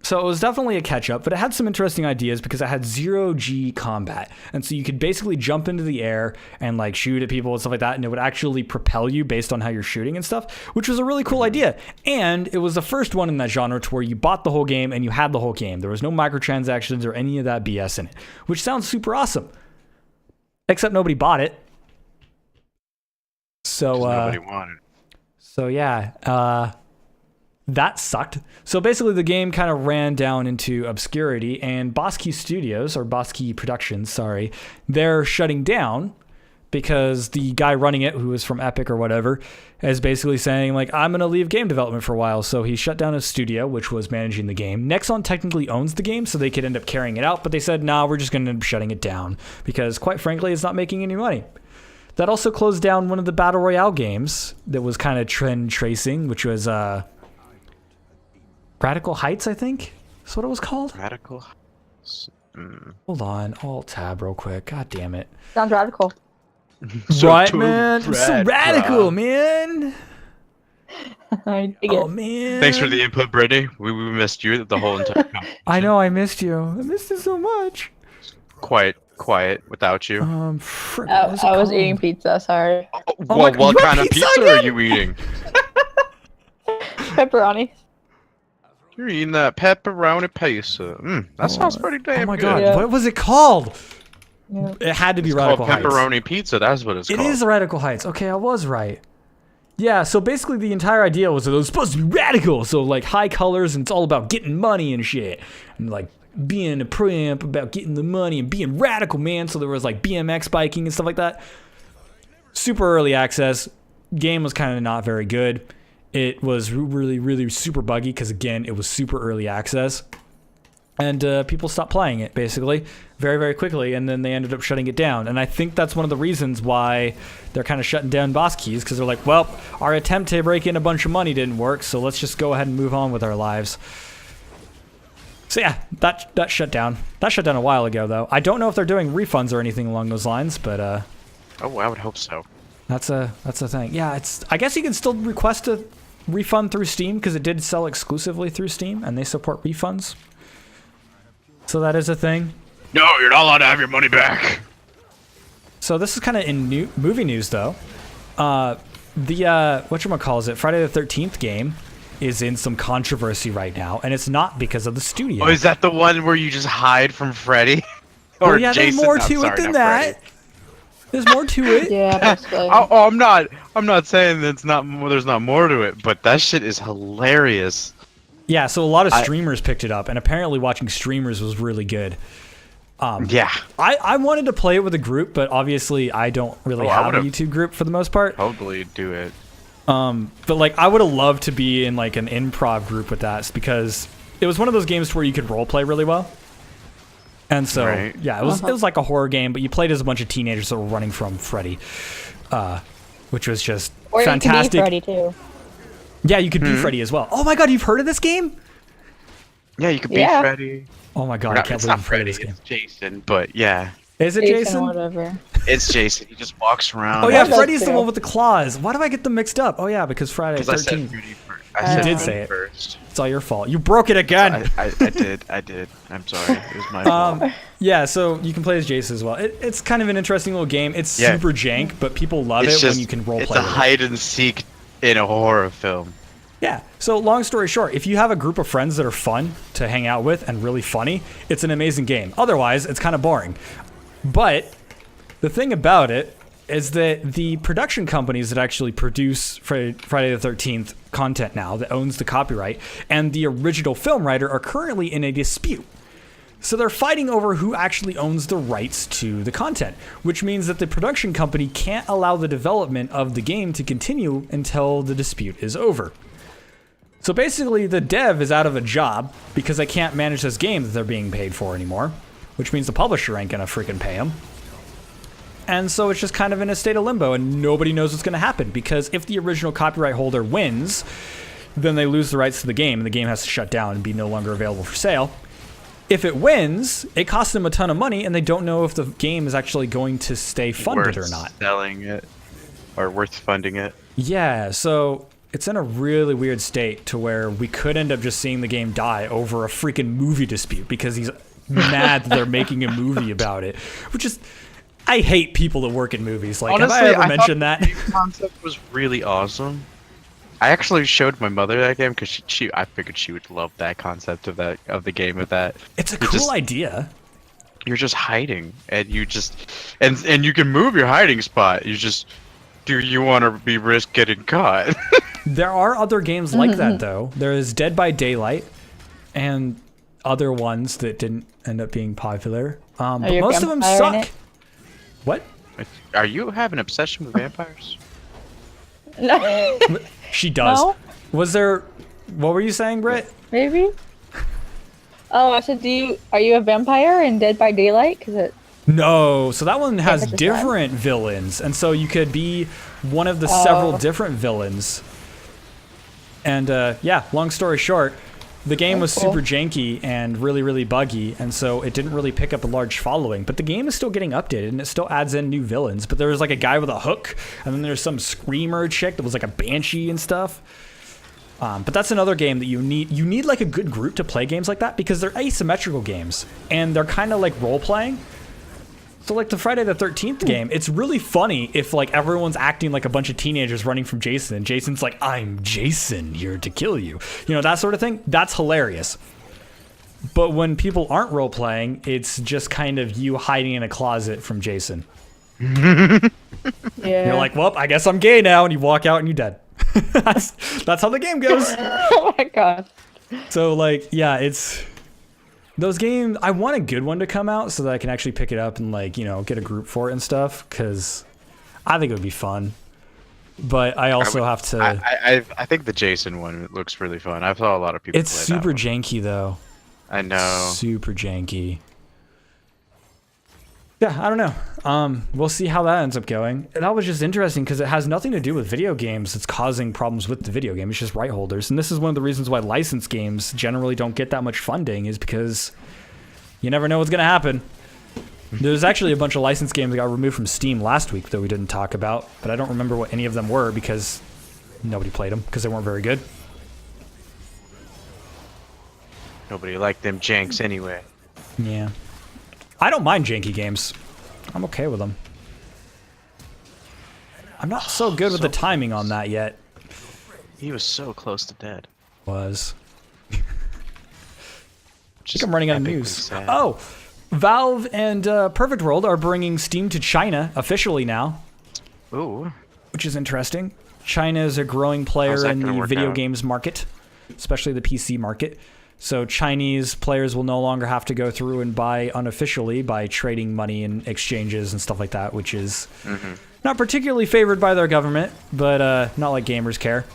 So it was definitely a catch-up, but it had some interesting ideas because it had 0G combat. And so you could basically jump into the air and like shoot at people and stuff like that, and it would actually propel you based on how you're shooting and stuff, which was a really cool idea. And it was the first one in that genre to where you bought the whole game and you had the whole game. There was no microtransactions or any of that BS in it, which sounds super awesome. Except nobody bought it. So nobody wanted. So yeah, that sucked. So basically the game kind of ran down into obscurity, and Bosky Studios, or Bosky Productions, sorry, they're shutting down because the guy running it, who is from Epic or whatever, is basically saying, like, I'm going to leave game development for a while. So he shut down his studio, which was managing the game. Nexon technically owns the game, so they could end up carrying it out, but they said, nah, we're just going to end up shutting it down because, quite frankly, it's not making any money. That also closed down one of the Battle Royale games that was kind of trend tracing, which was Radical Heights, I think. That's what it was called. Radical Heights. Hold on, Alt tab real quick. God damn it. Sounds radical. Right, man. So radical, man. I dig Oh it. man. Thanks for the input, Brittany. We missed you the whole entire time. I know, I missed you. I missed you so much. Quiet without you. Frick, I what is it was called? eating pizza, sorry. my God, What you kind want of pizza pizza again? are you eating? Pepperoni. You're eating that pepperoni pizza. That sounds pretty damn Oh my good. god, Yeah. what was it called? Yeah. It had to be It's Radical called Heights. pepperoni pizza. That's what it's It called. is Radical Heights. Okay, I was right. Yeah, so basically the entire idea was that it was supposed to be radical. So like high colors, and it's all about getting money and shit. And like being a pimp about getting the money and being radical, man. So there was like BMX biking and stuff like that. Super early access. Game was kind of not very good. It was really, really super buggy because, again, it was super early access. And people stopped playing it, basically, very, very quickly. And then they ended up shutting it down. And I think that's one of the reasons why they're kind of shutting down Boss Keys, because they're like, well, our attempt to break in a bunch of money didn't work, so let's just go ahead and move on with our lives. So yeah, that shut down. That shut down a while ago, though. I don't know if they're doing refunds or anything along those lines, but Oh, I would hope so. that's a thing. Yeah, I guess you can still request a refund through Steam because it did sell exclusively through Steam, and they support refunds. So that is a thing. No, you're not allowed to have your money back. So this is kind of in movie news, though. The whatchamacallit, Friday the 13th game is in some controversy right now, and it's not because of the studio. Oh, is that the one where you just hide from Freddy? Well, yeah, there's more to it than that. There's more to it. Yeah, basically. I'm not saying that there's not more to it, but that shit is hilarious. Yeah, so a lot of streamers picked it up, and apparently watching streamers was really good. Yeah. I wanted to play it with a group, but obviously I don't really have a YouTube group for the most part. Totally do it. But like I would have loved to be in like an improv group with that, because it was one of those games where you could role play really well. And so yeah, it was like a horror game, but you played as a bunch of teenagers that were running from Freddy, which was just fantastic. Or you could be Freddy too. Yeah, you could be Freddy as well. Oh my god, you've heard of this game? Yeah, you could be Freddy. Oh my god, I can't it's believe not you've heard of Freddy, this game. it's Jason, but yeah. Is it Jason? Whatever. It's Jason. He just walks around. Oh yeah, That's Freddy's the true. one with the claws. Why do I get them mixed up? Oh yeah, because Friday Because I said 13th. Freddy first. You did Freddy say it. first. It's all your fault. You broke it again. I did. I'm sorry. It was my fault. Yeah, so you can play as Jason as well. It's kind of an interesting little game. It's super jank, but people love it when you can role It's play a with it. hide and seek in a horror film. Yeah. So long story short, if you have a group of friends that are fun to hang out with and really funny, it's an amazing game. Otherwise, it's kind of boring. But the thing about it is that the production companies that actually produce Friday the 13th content now, that owns the copyright, and the original film writer are currently in a dispute. So they're fighting over who actually owns the rights to the content, which means that the production company can't allow the development of the game to continue until the dispute is over. So basically, the dev is out of a job because they can't manage this game that they're being paid for anymore, which means the publisher ain't gonna freaking pay them. And so it's just kind of in a state of limbo, and nobody knows what's gonna happen, because if the original copyright holder wins, then they lose the rights to the game, and the game has to shut down and be no longer available for sale. If it wins, it costs them a ton of money, and they don't know if the game is actually going to stay funded or not. Selling it, or worth funding it. Yeah, so it's in a really weird state to where we could end up just seeing the game die over a freaking movie dispute because he's mad that they're making a movie about it. Which is, I hate people that work in movies. Like, Honestly, have I ever mentioned that? The concept was really awesome. I actually showed my mother that game because I figured she would love that concept of the game of that. It's a cool idea. You're just hiding, and you just and you can move your hiding spot. You just, do you want to be risk getting caught? There are other games like that though. There is Dead by Daylight, and other ones that didn't end up being popular. But most of them suck. What? Are you having an obsession with vampires? No. She does. No? Was there? What were you saying, Britt? Maybe. Oh, I said, are you a vampire in Dead by Daylight? No. So that one has it's a different villains, and so you could be one of the several different villains. And yeah, long story short, the game was super janky and really, really buggy, and so it didn't really pick up a large following. But the game is still getting updated, and it still adds in new villains. But there was like a guy with a hook, and then there's some screamer chick that was like a banshee and stuff. But that's another game that you need like a good group to play games like that, because they're asymmetrical games, and they're kind of like role-playing. So like the Friday the 13th game, it's really funny if like everyone's acting like a bunch of teenagers running from Jason, and Jason's like, I'm Jason, here to kill you. You know, that sort of thing. That's hilarious. But when people aren't role-playing, it's just kind of you hiding in a closet from Jason. Yeah. You're like, well, I guess I'm gay now, and you walk out and you're dead. that's how the game goes. Oh my god. So like, yeah, it's... Those games, I want a good one to come out so that I can actually pick it up and like, you know, get a group for it and stuff, because I think it would be fun. But I also have to... I think the Jason one looks really fun. I saw a lot of people It's play super that janky though. I know. Super janky. Yeah, I don't know. We'll see how that ends up going. That was just interesting because it has nothing to do with video games that's causing problems with the video game. It's just right holders. And this is one of the reasons why licensed games generally don't get that much funding, is because you never know what's going to happen. There's actually a bunch of licensed games that got removed from Steam last week that we didn't talk about, but I don't remember what any of them were because nobody played them because they weren't very good. Nobody liked them janks anyway. Yeah. I don't mind janky games. I'm okay with them. I'm not so good with the timing on that yet. He was so close to dead. I think I'm running out of news. Sad. Oh, Valve and Perfect World are bringing Steam to China officially now. Ooh. Which is interesting. China is a growing player in the video games market, especially the PC market. So Chinese players will no longer have to go through and buy unofficially by trading money in exchanges and stuff like that, which is not particularly favored by their government, but not like gamers care.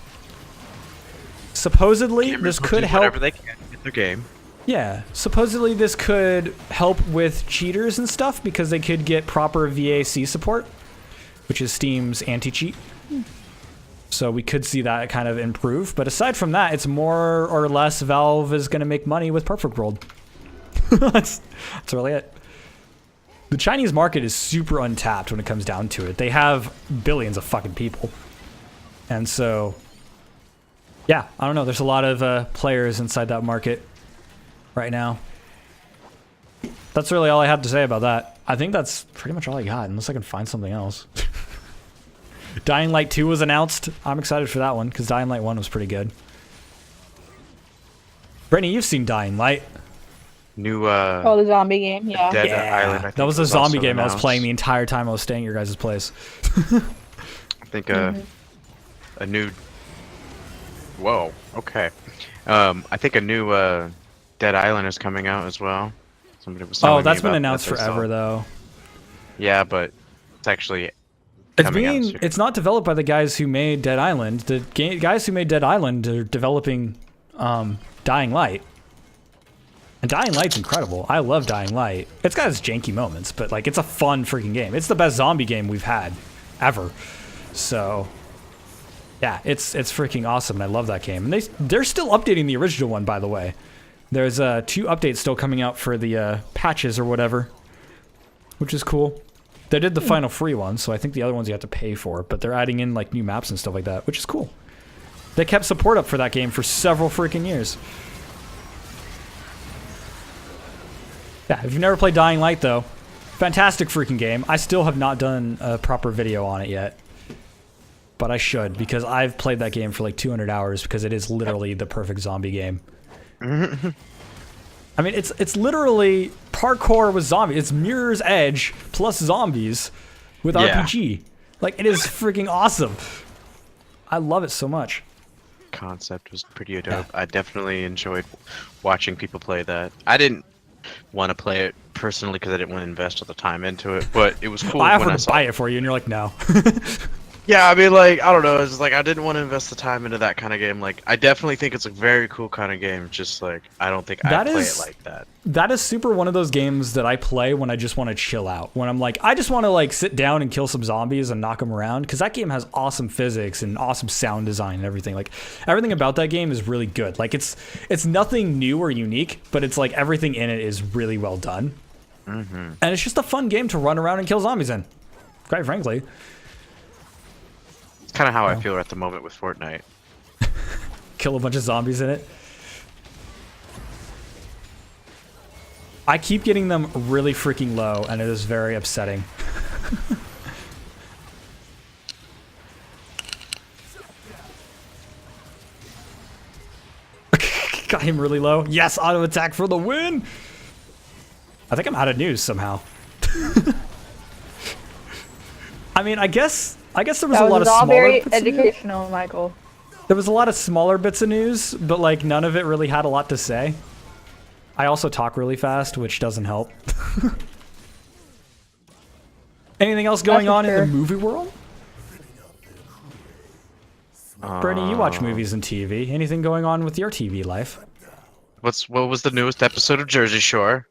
Supposedly, Gamers this will could do help. whatever they can in their game. Yeah, supposedly this could help with cheaters and stuff because they could get proper VAC support, which is Steam's anti-cheat. So we could see that kind of improve. But aside from that, it's more or less Valve is going to make money with Perfect World. that's really it. The Chinese market is super untapped when it comes down to it. They have billions of fucking people. And so, yeah, I don't know. There's a lot of players inside that market right now. That's really all I have to say about that. I think that's pretty much all I got, unless I can find something else. Dying Light 2 was announced. I'm excited for that one, because Dying Light 1 was pretty good. Brittany, you've seen Dying Light. New, the zombie game, yeah. Dead Island, I think that was a zombie game I was announced. playing the entire time I was staying at your guys' place. I think a new... Whoa, okay. I think a new Dead Island is coming out as well. Somebody was telling Oh, me that's been about announced what they saw. forever though. Yeah, but it's actually It's coming out being soon. it's not developed by the guys who made Dead Island. The guys who made Dead Island are developing Dying Light. And Dying Light's incredible. I love Dying Light. It's got its janky moments, but like it's a fun freaking game. It's the best zombie game we've had ever. So yeah, it's freaking awesome, and I love that game. And they're still updating the original one, by the way. There's 2 updates still coming out for the patches or whatever, which is cool. They did the final free one, so I think the other ones you have to pay for, but they're adding in like new maps and stuff like that, which is cool. They kept support up for that game for several freaking years. Yeah, if you've never played Dying Light though, fantastic freaking game. I still have not done a proper video on it yet. But I should, because I've played that game for like 200 hours because it is literally the perfect zombie game. I mean, it's literally parkour with zombies. It's Mirror's Edge plus zombies with RPG. Like, it is freaking awesome. I love it so much. Concept was pretty dope. Yeah. I definitely enjoyed watching people play that. I didn't want to play it personally because I didn't want to invest all the time into it, but it was cool I when I offered to saw buy it for you, and you're like, no. Yeah, I mean, like, I don't know. It's like I didn't want to invest the time into that kind of game. Like, I definitely think it's a very cool kind of game. Just like I don't think I play it like that. That is super one of those games that I play when I just want to chill out. When I'm like, I just want to like sit down and kill some zombies and knock them around. Because that game has awesome physics and awesome sound design and everything. Like everything about that game is really good. Like it's nothing new or unique, but it's like everything in it is really well done. And it's just a fun game to run around and kill zombies in. Quite frankly. It's kind of how I feel at the moment with Fortnite. Kill a bunch of zombies in it. I keep getting them really freaking low, and it is very upsetting. Got him really low. Yes, auto attack for the win. I think I'm out of news somehow. I mean, I guess there was a lot of all smaller very bits of news. educational, Michael. There was a lot of smaller bits of news, but like none of it really had a lot to say. I also talk really fast, which doesn't help. Anything else going That's for on in sure. the movie world? Bernie, you watch movies and TV. Anything going on with your TV life? What was the newest episode of Jersey Shore?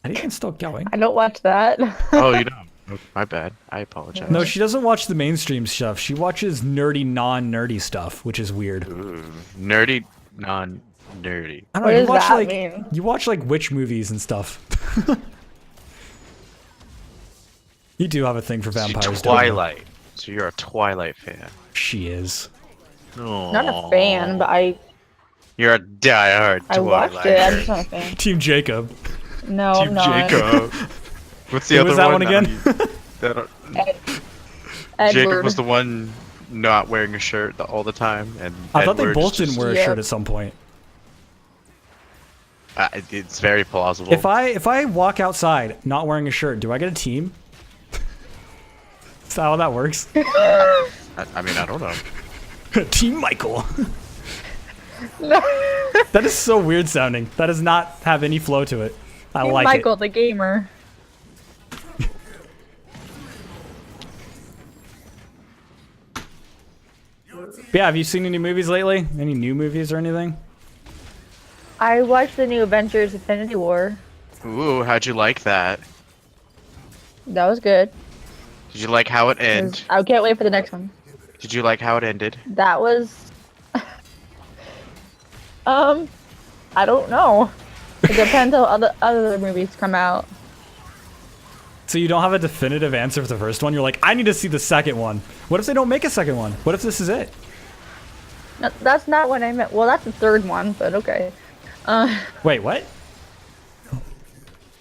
Anything still going? I don't watch that. Oh, you know. My bad. I apologize. No, she doesn't watch the mainstream stuff. She watches nerdy, non-nerdy stuff, which is weird. Ooh, nerdy, non-nerdy. I don't What know. You does watch that like mean? you watch like witch movies and stuff. You do have a thing for vampires. don't you? Twilight. So you're a Twilight fan. She is. Not a fan, but You're a diehard I Twilight. watched it. I'm just not a fan. Team Jacob. No, Team I'm not. Jacob. What's the Who other was that one I again? don't- Edward. Jacob was the one not wearing a shirt all the time, and I thought they Edward's both just- didn't wear a Yep. shirt at some point. It's very plausible. If I walk outside not wearing a shirt, do I get a team? Is that how that works? I mean, I don't know. Team Michael. No. That is so weird sounding. That does not have any flow to it. I Team like Michael, the gamer. it. Yeah, have you seen any movies lately? Any new movies or anything? I watched the new Avengers: Infinity War. Ooh, how'd you like that? That was good. Did you like how it ended? I can't wait for the next one. Did you like how it ended? That was. I don't know. It depends how other movies come out. So you don't have a definitive answer for the first one? You're like, I need to see the second one. What if they don't make a second one? What if this is it? No, that's not what I meant. Well, that's the third one, but okay. Wait, what?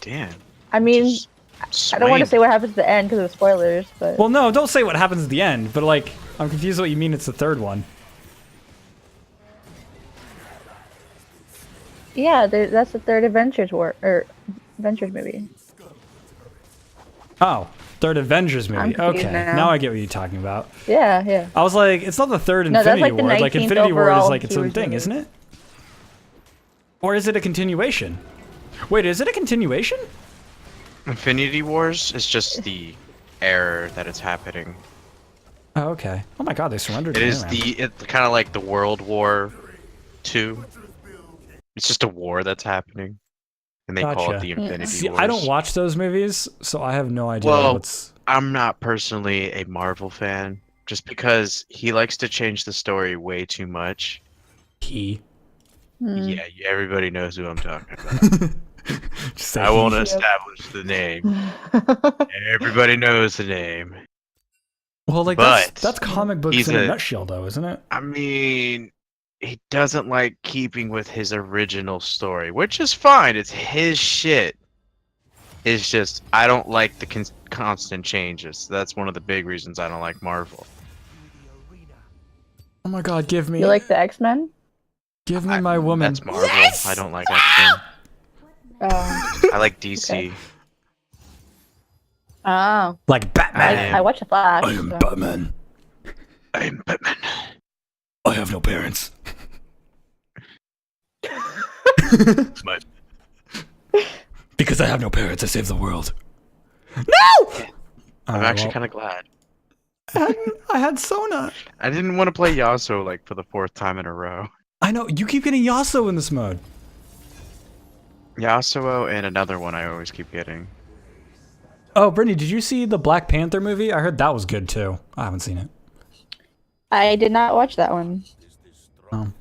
Damn. I mean, I don't want to Swain. say what happens at the end because of spoilers, but Well, no, don't say what happens at the end, but like, I'm confused what you mean it's the third one. yeah, that's the third Avengers movie. Oh, third Avengers movie. I'm confused Okay, now. now I get what you're talking about. Yeah. I was like, it's not the third No, that's Infinity like the War. Like 19th Infinity War is overall like its own Heroes thing, movie. isn't it? Or is it a continuation? Wait, is it a continuation? Infinity Wars is just the error that it's happening. Oh, okay. Oh my God, they surrendered. It to is Iran. it's kind of like the World War II. It's just a war that's happening, and they call it Gotcha. the Infinity See, Wars. I don't watch those movies, so I have no idea Well, what's. I'm not personally a Marvel fan, just because he likes to change the story way too much. He. Yeah, everybody knows who I'm talking about. Just say I won't he. establish the name. Everybody knows the name. Well, like But that's comic books he's in a a- nutshell, though, isn't it? I mean, he doesn't like keeping with his original story, which is fine. It's his shit. It's just I don't like the constant changes. That's one of the big reasons I don't like Marvel. Oh my God, give me. You like the X-Men? Give me my woman. That's Marvel. I don't like X-Men. I like DC. Okay. Oh. Like Batman. I watch The Flash. I am so- Batman. I am Batman. I have no parents. But Because I have no parents, I save the world. No! I'm actually kind of glad. I had Sona. I didn't want to play Yasuo like for the 4th time in a row. I know, you keep getting Yasuo in this mode. Yasuo and another one I always keep getting. Oh, Brittany, did you see the Black Panther movie? I heard that was good too. I haven't seen it. I did not watch that one. Oh.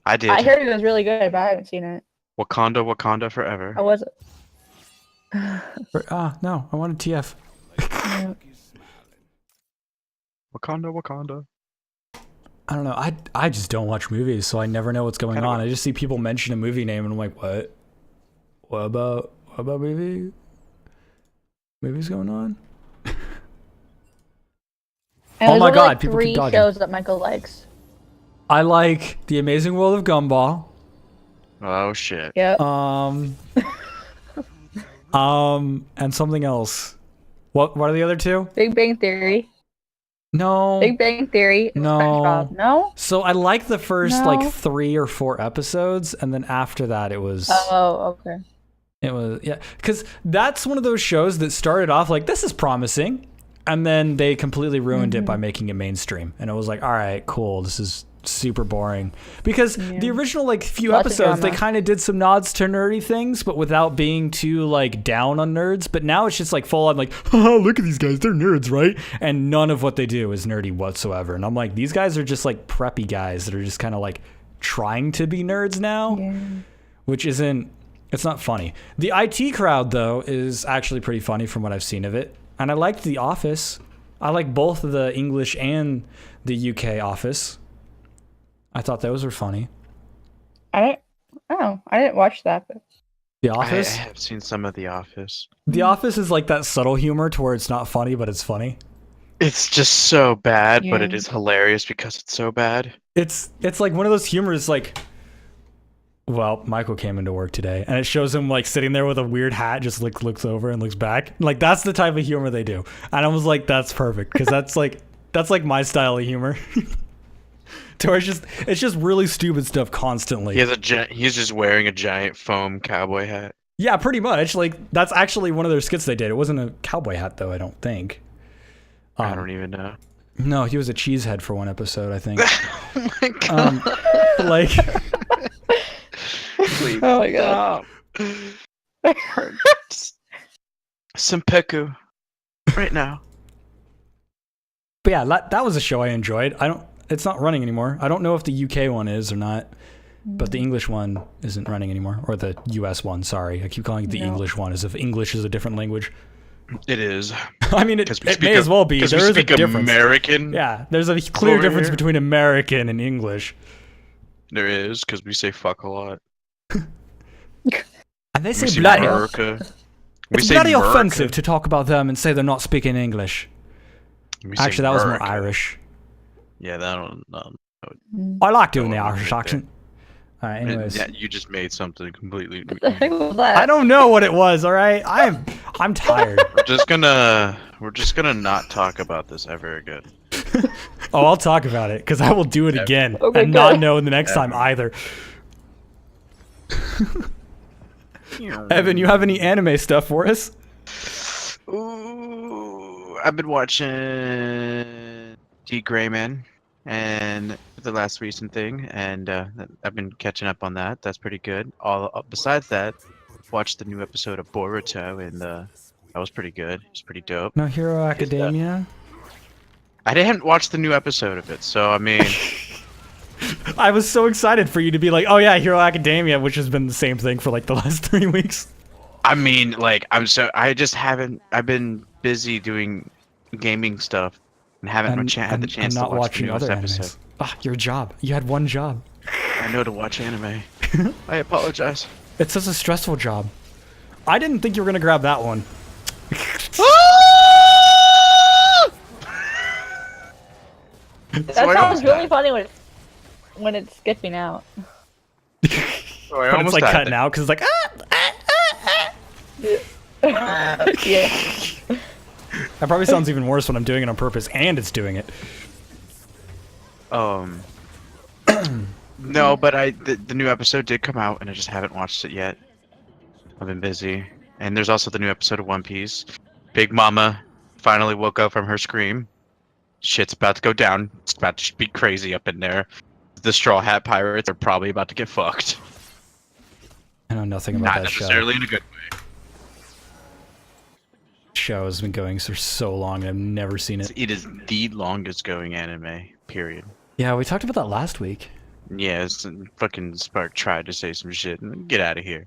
I did. I heard it was really good, but I haven't seen it. Wakanda forever. I was. No, I wanted TF. Wakanda. I don't know. I just don't watch movies, so I never know what's going on. I just see people mention a movie name, and I'm like, what? What about movie? Movies going on? And Oh my there's only, God, like, people keep 3 dodging. shows that Michael likes. I like The Amazing World of Gumball. Oh shit. Yep. And something else. What are the other two? Big Bang Theory. No. Big Bang Theory. No. SpongeBob. No? So I like the first No. like 3 or 4 episodes, and then after that it was Oh, okay. because that's one of those shows that started off like this is promising, and then they completely ruined it by making it mainstream, and it was like, all right, cool, this is super boring, because the original like few Lots of episodes they drama. kind of did some nods to nerdy things, but without being too like down on nerds. But now it's just like full on like, haha, look at these guys, they're nerds, right? And none of what they do is nerdy whatsoever, and I'm like, these guys are just like preppy guys that are just kind of like trying to be nerds now, which isn't, it's not funny. The IT crowd though is actually pretty funny from what I've seen of it, and I liked The Office. I like both the English and the UK Office. I thought those were funny. I didn't watch that. But The I Office? have seen some of The Office. The Office is like that subtle humor to where it's not funny, but it's funny. It's just so bad, but it Yeah. is hilarious because it's so bad. It's like one of those humors like, well, Michael came into work today, and it shows him like sitting there with a weird hat, just like looks over and looks back. Like that's the type of humor they do. And I was like, that's perfect, because that's like my style of humor. To where it's just really stupid stuff constantly. He's just wearing a giant foam cowboy hat. Yeah, pretty much. Like that's actually one of their skits they did. It wasn't a cowboy hat though, I don't think. I don't even know. No, he was a cheesehead for one episode, I think. Oh my god. Like, Please Oh my god. stop. Simpeku. Right now. but yeah, that was a show I enjoyed. It's not running anymore. I don't know if the UK one is or not, but the English one isn't running anymore, or the US one. Sorry, I keep calling it the English one as if English is a different language. It is. I mean, it may as well be. There is a difference. American. Yeah, there's a clear Over difference here. between American and English. There is, because we say fuck a lot. And they We say say bloody. America. We It's say bloody America. offensive to talk about them and say they're not speaking English. We say Actually, that was more America. Irish. Yeah, that one. I like doing the Don't Irish like accent. All right, anyways. Yeah, you just made something completely. What the heck was that? I don't know what it was. All right, I'm tired. We're just gonna not talk about this ever again. Oh, I'll talk about it because I will do it again Okay, and not good. know the next time either. Evan, you have any anime stuff for us? Ooh, I've been watching D. Grayman and the last recent thing, and I've been catching up on that. That's pretty good. Besides that, watched the new episode of Boruto, and that was pretty good. It's pretty dope. No Hero Academia? I didn't watch the new episode of it, so I mean, I was so excited for you to be like, oh yeah, Hero Academia, which has been the same thing for like the last 3 weeks. I mean, like, I just haven't. I've been busy doing gaming stuff and haven't had the chance to watch the newest episode. Ah, your job. You had one job. I know to watch anime. I apologize. It's such a stressful job. I didn't think you were gonna grab that one. That sounds really funny when it's skipping out. When it's like cutting out because it's like Yeah. That probably sounds even worse when I'm doing it on purpose and it's doing it. No, but the new episode did come out and I just haven't watched it yet. I've been busy. And there's also the new episode of One Piece. Big Mama finally woke up from her scream. Shit's about to go down. It's about to be crazy up in there. The Straw Hat Pirates are probably about to get fucked. I know nothing about Not that show. necessarily in a good way. Show has been going for so long. I've never seen it. It is the longest going anime, period. Yeah, we talked about that last week. Yeah, fucking Spark tried to say some shit. Get out of here.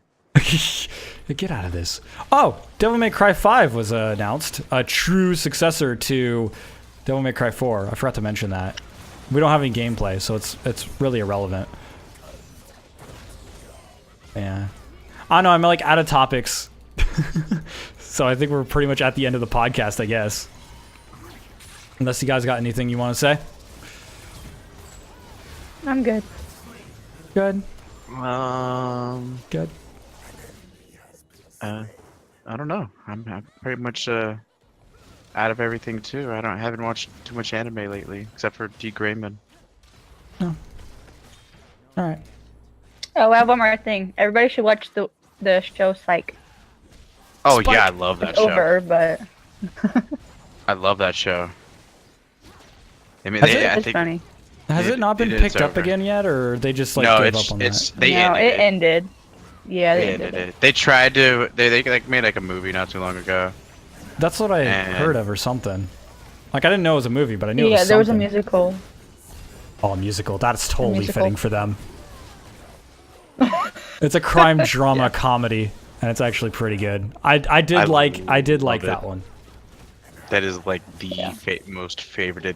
Get out of this. Oh, Devil May Cry 5 was announced. A true successor to Devil May Cry 4. I forgot to mention that. We don't have any gameplay, so it's really irrelevant. Yeah. I don't know, I'm like out of topics. So I think we're pretty much at the end of the podcast, I guess. Unless you guys got anything you want to say? I'm good. Good. Good. Good. I don't know. I'm pretty much out of everything too. I haven't watched too much anime lately, except for D. Grayman. No. All right. Oh, I have one more thing. Everybody should watch the show Psych. Oh yeah, I love that It's show. over, but I love that show. I mean, it's funny. Has it not been picked up again yet, or they just like gave up on that? It ended. Yeah, they ended it. They tried to. They like made like a movie not too long ago. That's what I heard of or something. Like I didn't know it was a movie, but I knew it was something. Yeah, there was a musical. Oh, a musical. That's totally fitting for them. It's a crime drama comedy, and it's actually pretty good. I did like that one. That is like the most favorited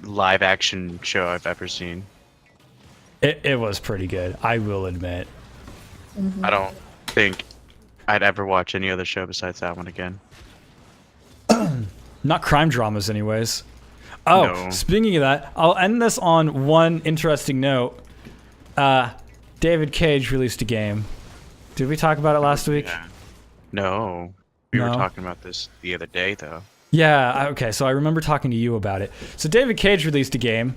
live action show I've ever seen. It was pretty good, I will admit. I don't think I'd ever watch any other show besides that one again. Not crime dramas, anyways. Oh, no. Speaking of that, I'll end this on one interesting note. David Cage released a game. Did we talk about it last week? Yeah. No. We were talking about this the other day, though. Yeah, okay, so I remember talking to you about it. So David Cage released a game.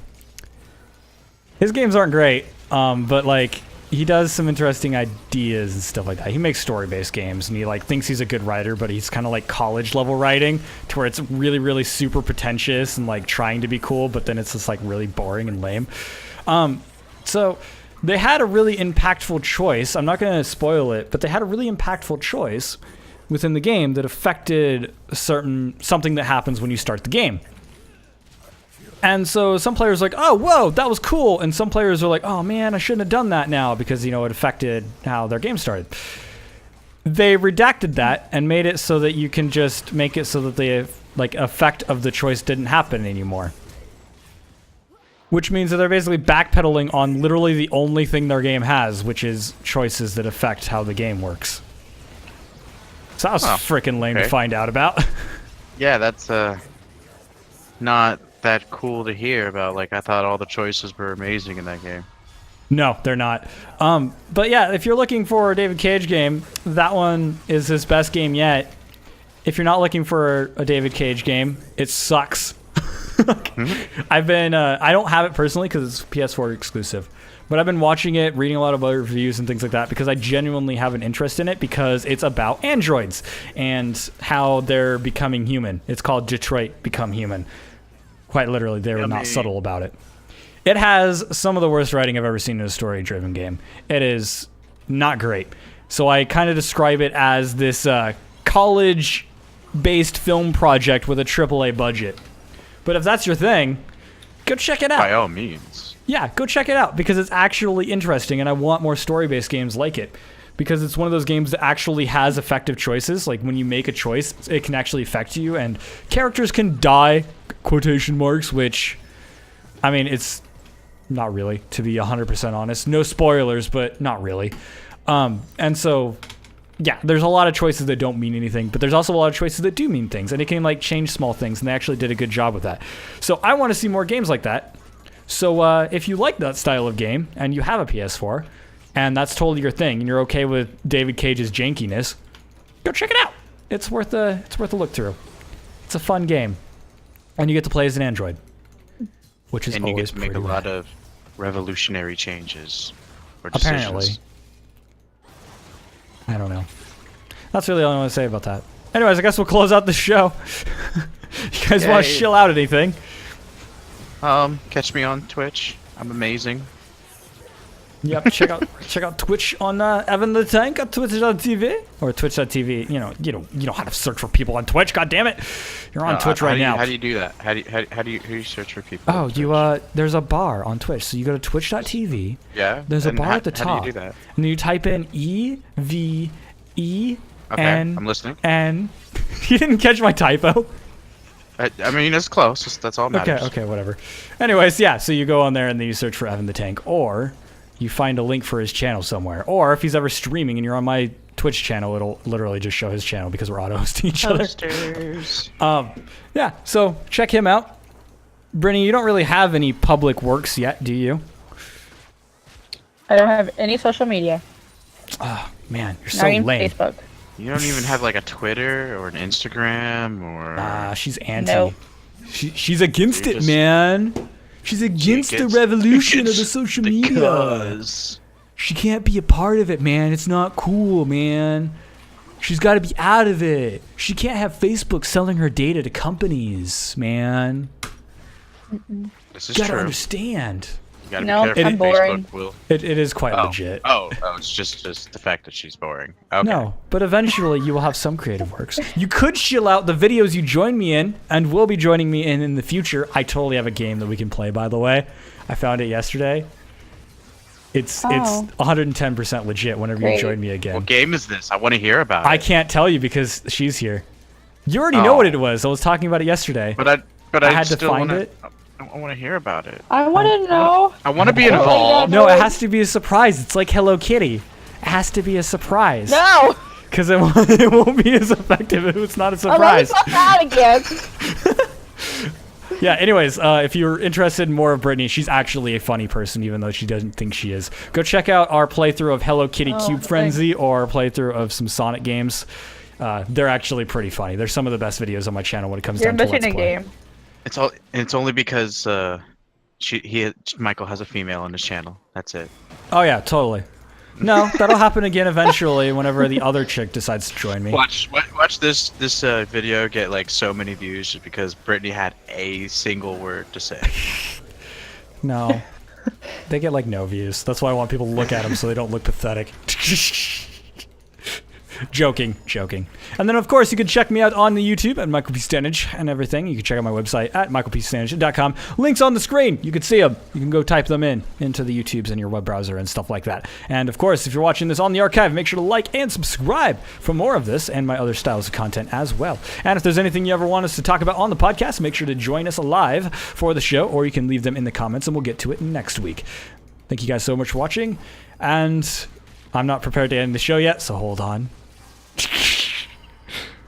His games aren't great, but like he does some interesting ideas and stuff like that. He makes story-based games, and he like thinks he's a good writer, but he's kind of like college-level writing, to where it's really, really super pretentious and like trying to be cool, but then it's just like really boring and lame. So they had a really impactful choice. I'm not going to spoil it, but they had a really impactful choice within the game that affected something that happens when you start the game. And so some players are like, oh, whoa, that was cool. And some players are like, oh, man, I shouldn't have done that now because, you know, it affected how their game started. They redacted that and made it so that you can just make it so that the effect of the choice didn't happen anymore. Which means that they're basically backpedaling on literally the only thing their game has, which is choices that affect how the game works. So that was freaking lame to find out about. Yeah, that's not that cool to hear about. Like, I thought all the choices were amazing in that game. No, they're not. But yeah, if you're looking for a David Cage game, that one is his best game yet. If you're not looking for a David Cage game, it sucks. I've been, I don't have it personally because it's PS4 exclusive, but I've been watching it, reading a lot of other reviews and things like that because I genuinely have an interest in it because it's about androids and how they're becoming human. It's called Detroit Become Human. Quite literally, they were not subtle about it. It has some of the worst writing I've ever seen in a story-driven game. It is not great. So I kind of describe it as this college-based film project with a AAA budget. But if that's your thing, go check it out. By all means. Yeah, go check it out because it's actually interesting and I want more story-based games like it. Because it's one of those games that actually has effective choices. Like when you make a choice, it can actually affect you and characters can die, quotation marks, which, I mean, it's not really, to be 100% honest. No spoilers, but not really. And so, yeah, there's a lot of choices that don't mean anything, but there's also a lot of choices that do mean things, and it can like change small things, and they actually did a good job with that. So I want to see more games like that. So if you like that style of game and you have a PS4, and that's totally your thing, and you're okay with David Cage's jankiness, go check it out. It's worth a look through. It's a fun game, and you get to play as an android, which is and you always get to make pretty a lot rad. of revolutionary changes or decisions. Apparently. I don't know. That's really all I want to say about that. Anyways, I guess we'll close out the show. You guys want to Yay. chill out anything? Catch me on Twitch. I'm amazing. Yep, check out Twitch on Evan the Tank at twitch.tv or twitch.tv. You know how to search for people on Twitch. God damn it, you're on Twitch right now. How do you do that? How do you search for people? Oh, on Twitch? there's a bar on Twitch. So you go to twitch.tv. Yeah. There's a and bar how, at the how top. do you do that? And then you type in EVEN. Okay, I'm listening. And you didn't catch my typo. I mean, it's close. That's all that matters. Okay, whatever. Anyways, yeah, so you go on there and then you search for Evan the Tank, or you find a link for his channel somewhere. Or if he's ever streaming and you're on my Twitch channel, it'll literally just show his channel because we're auto-hosting each other. Posters. Yeah, so check him out. Brittany, you don't really have any public works yet, do you? I don't have any social media. Oh, man, you're so Not even lame. Facebook. You don't even have like a Twitter or an Instagram or. She's anti. Nope. She's against You're it, just- man. She's against the against- revolution of the against social the media. cause. She can't be a part of it, man. It's not cool, man. She's got to be out of it. She can't have Facebook selling her data to companies, man. This You is gotta true. understand. You gotta No, be careful. I'm boring. Facebook will. It is quite Oh. legit. Oh, it's just the fact that she's boring. Okay. No, but eventually you will have some creative works. You could chill out the videos you join me in and will be joining me in the future. I totally have a game that we can play, by the way. I found it yesterday. It's 110% legit whenever you Great. join me again. What game is this? I want to hear about I it. can't tell you because she's here. You already know Oh. what it was. I was talking about it yesterday. But I had to still find wanna, it. I want to hear about it. I want to know. I want to be Oh, involved. No, it has to be a surprise. It's like Hello Kitty. It has to be a surprise. No. Because it won't be as effective if it's not a Oh, let me surprise. fuck out again. Yeah, anyways, if you're interested in more of Brittany, she's actually a funny person, even though she doesn't think she is. Go check out our playthrough of Hello Kitty Cube thanks. Frenzy or our playthrough of some Sonic games. They're actually pretty funny. They're some of the best videos on my channel when it comes You're down to missing Let's a Play. game. It's only because Michael has a female on his channel. That's it. Oh, yeah, totally. No, that'll happen again eventually whenever the other chick decides to join me. Watch this video get like so many views just because Brittany had a single word to say. No. They get like no views. That's why I want people to look at them so they don't look pathetic. Joking. And then, of course, you can check me out on the YouTube at Michael P. Stanich and everything. You can check out my website at michaelpstanich.com. Links on the screen. You can see them. You can go type them into the YouTubes in your web browser and stuff like that. And, of course, if you're watching this on the archive, make sure to like and subscribe for more of this and my other styles of content as well. And if there's anything you ever want us to talk about on the podcast, make sure to join us live for the show, or you can leave them in the comments and we'll get to it next week. Thank you guys so much for watching. And I'm not prepared to end the show yet, so hold on.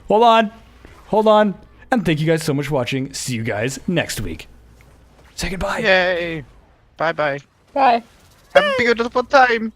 Hold on. And thank you guys so much for watching. See you guys next week. Say goodbye. Yay! Bye. Bye. Have a beautiful time.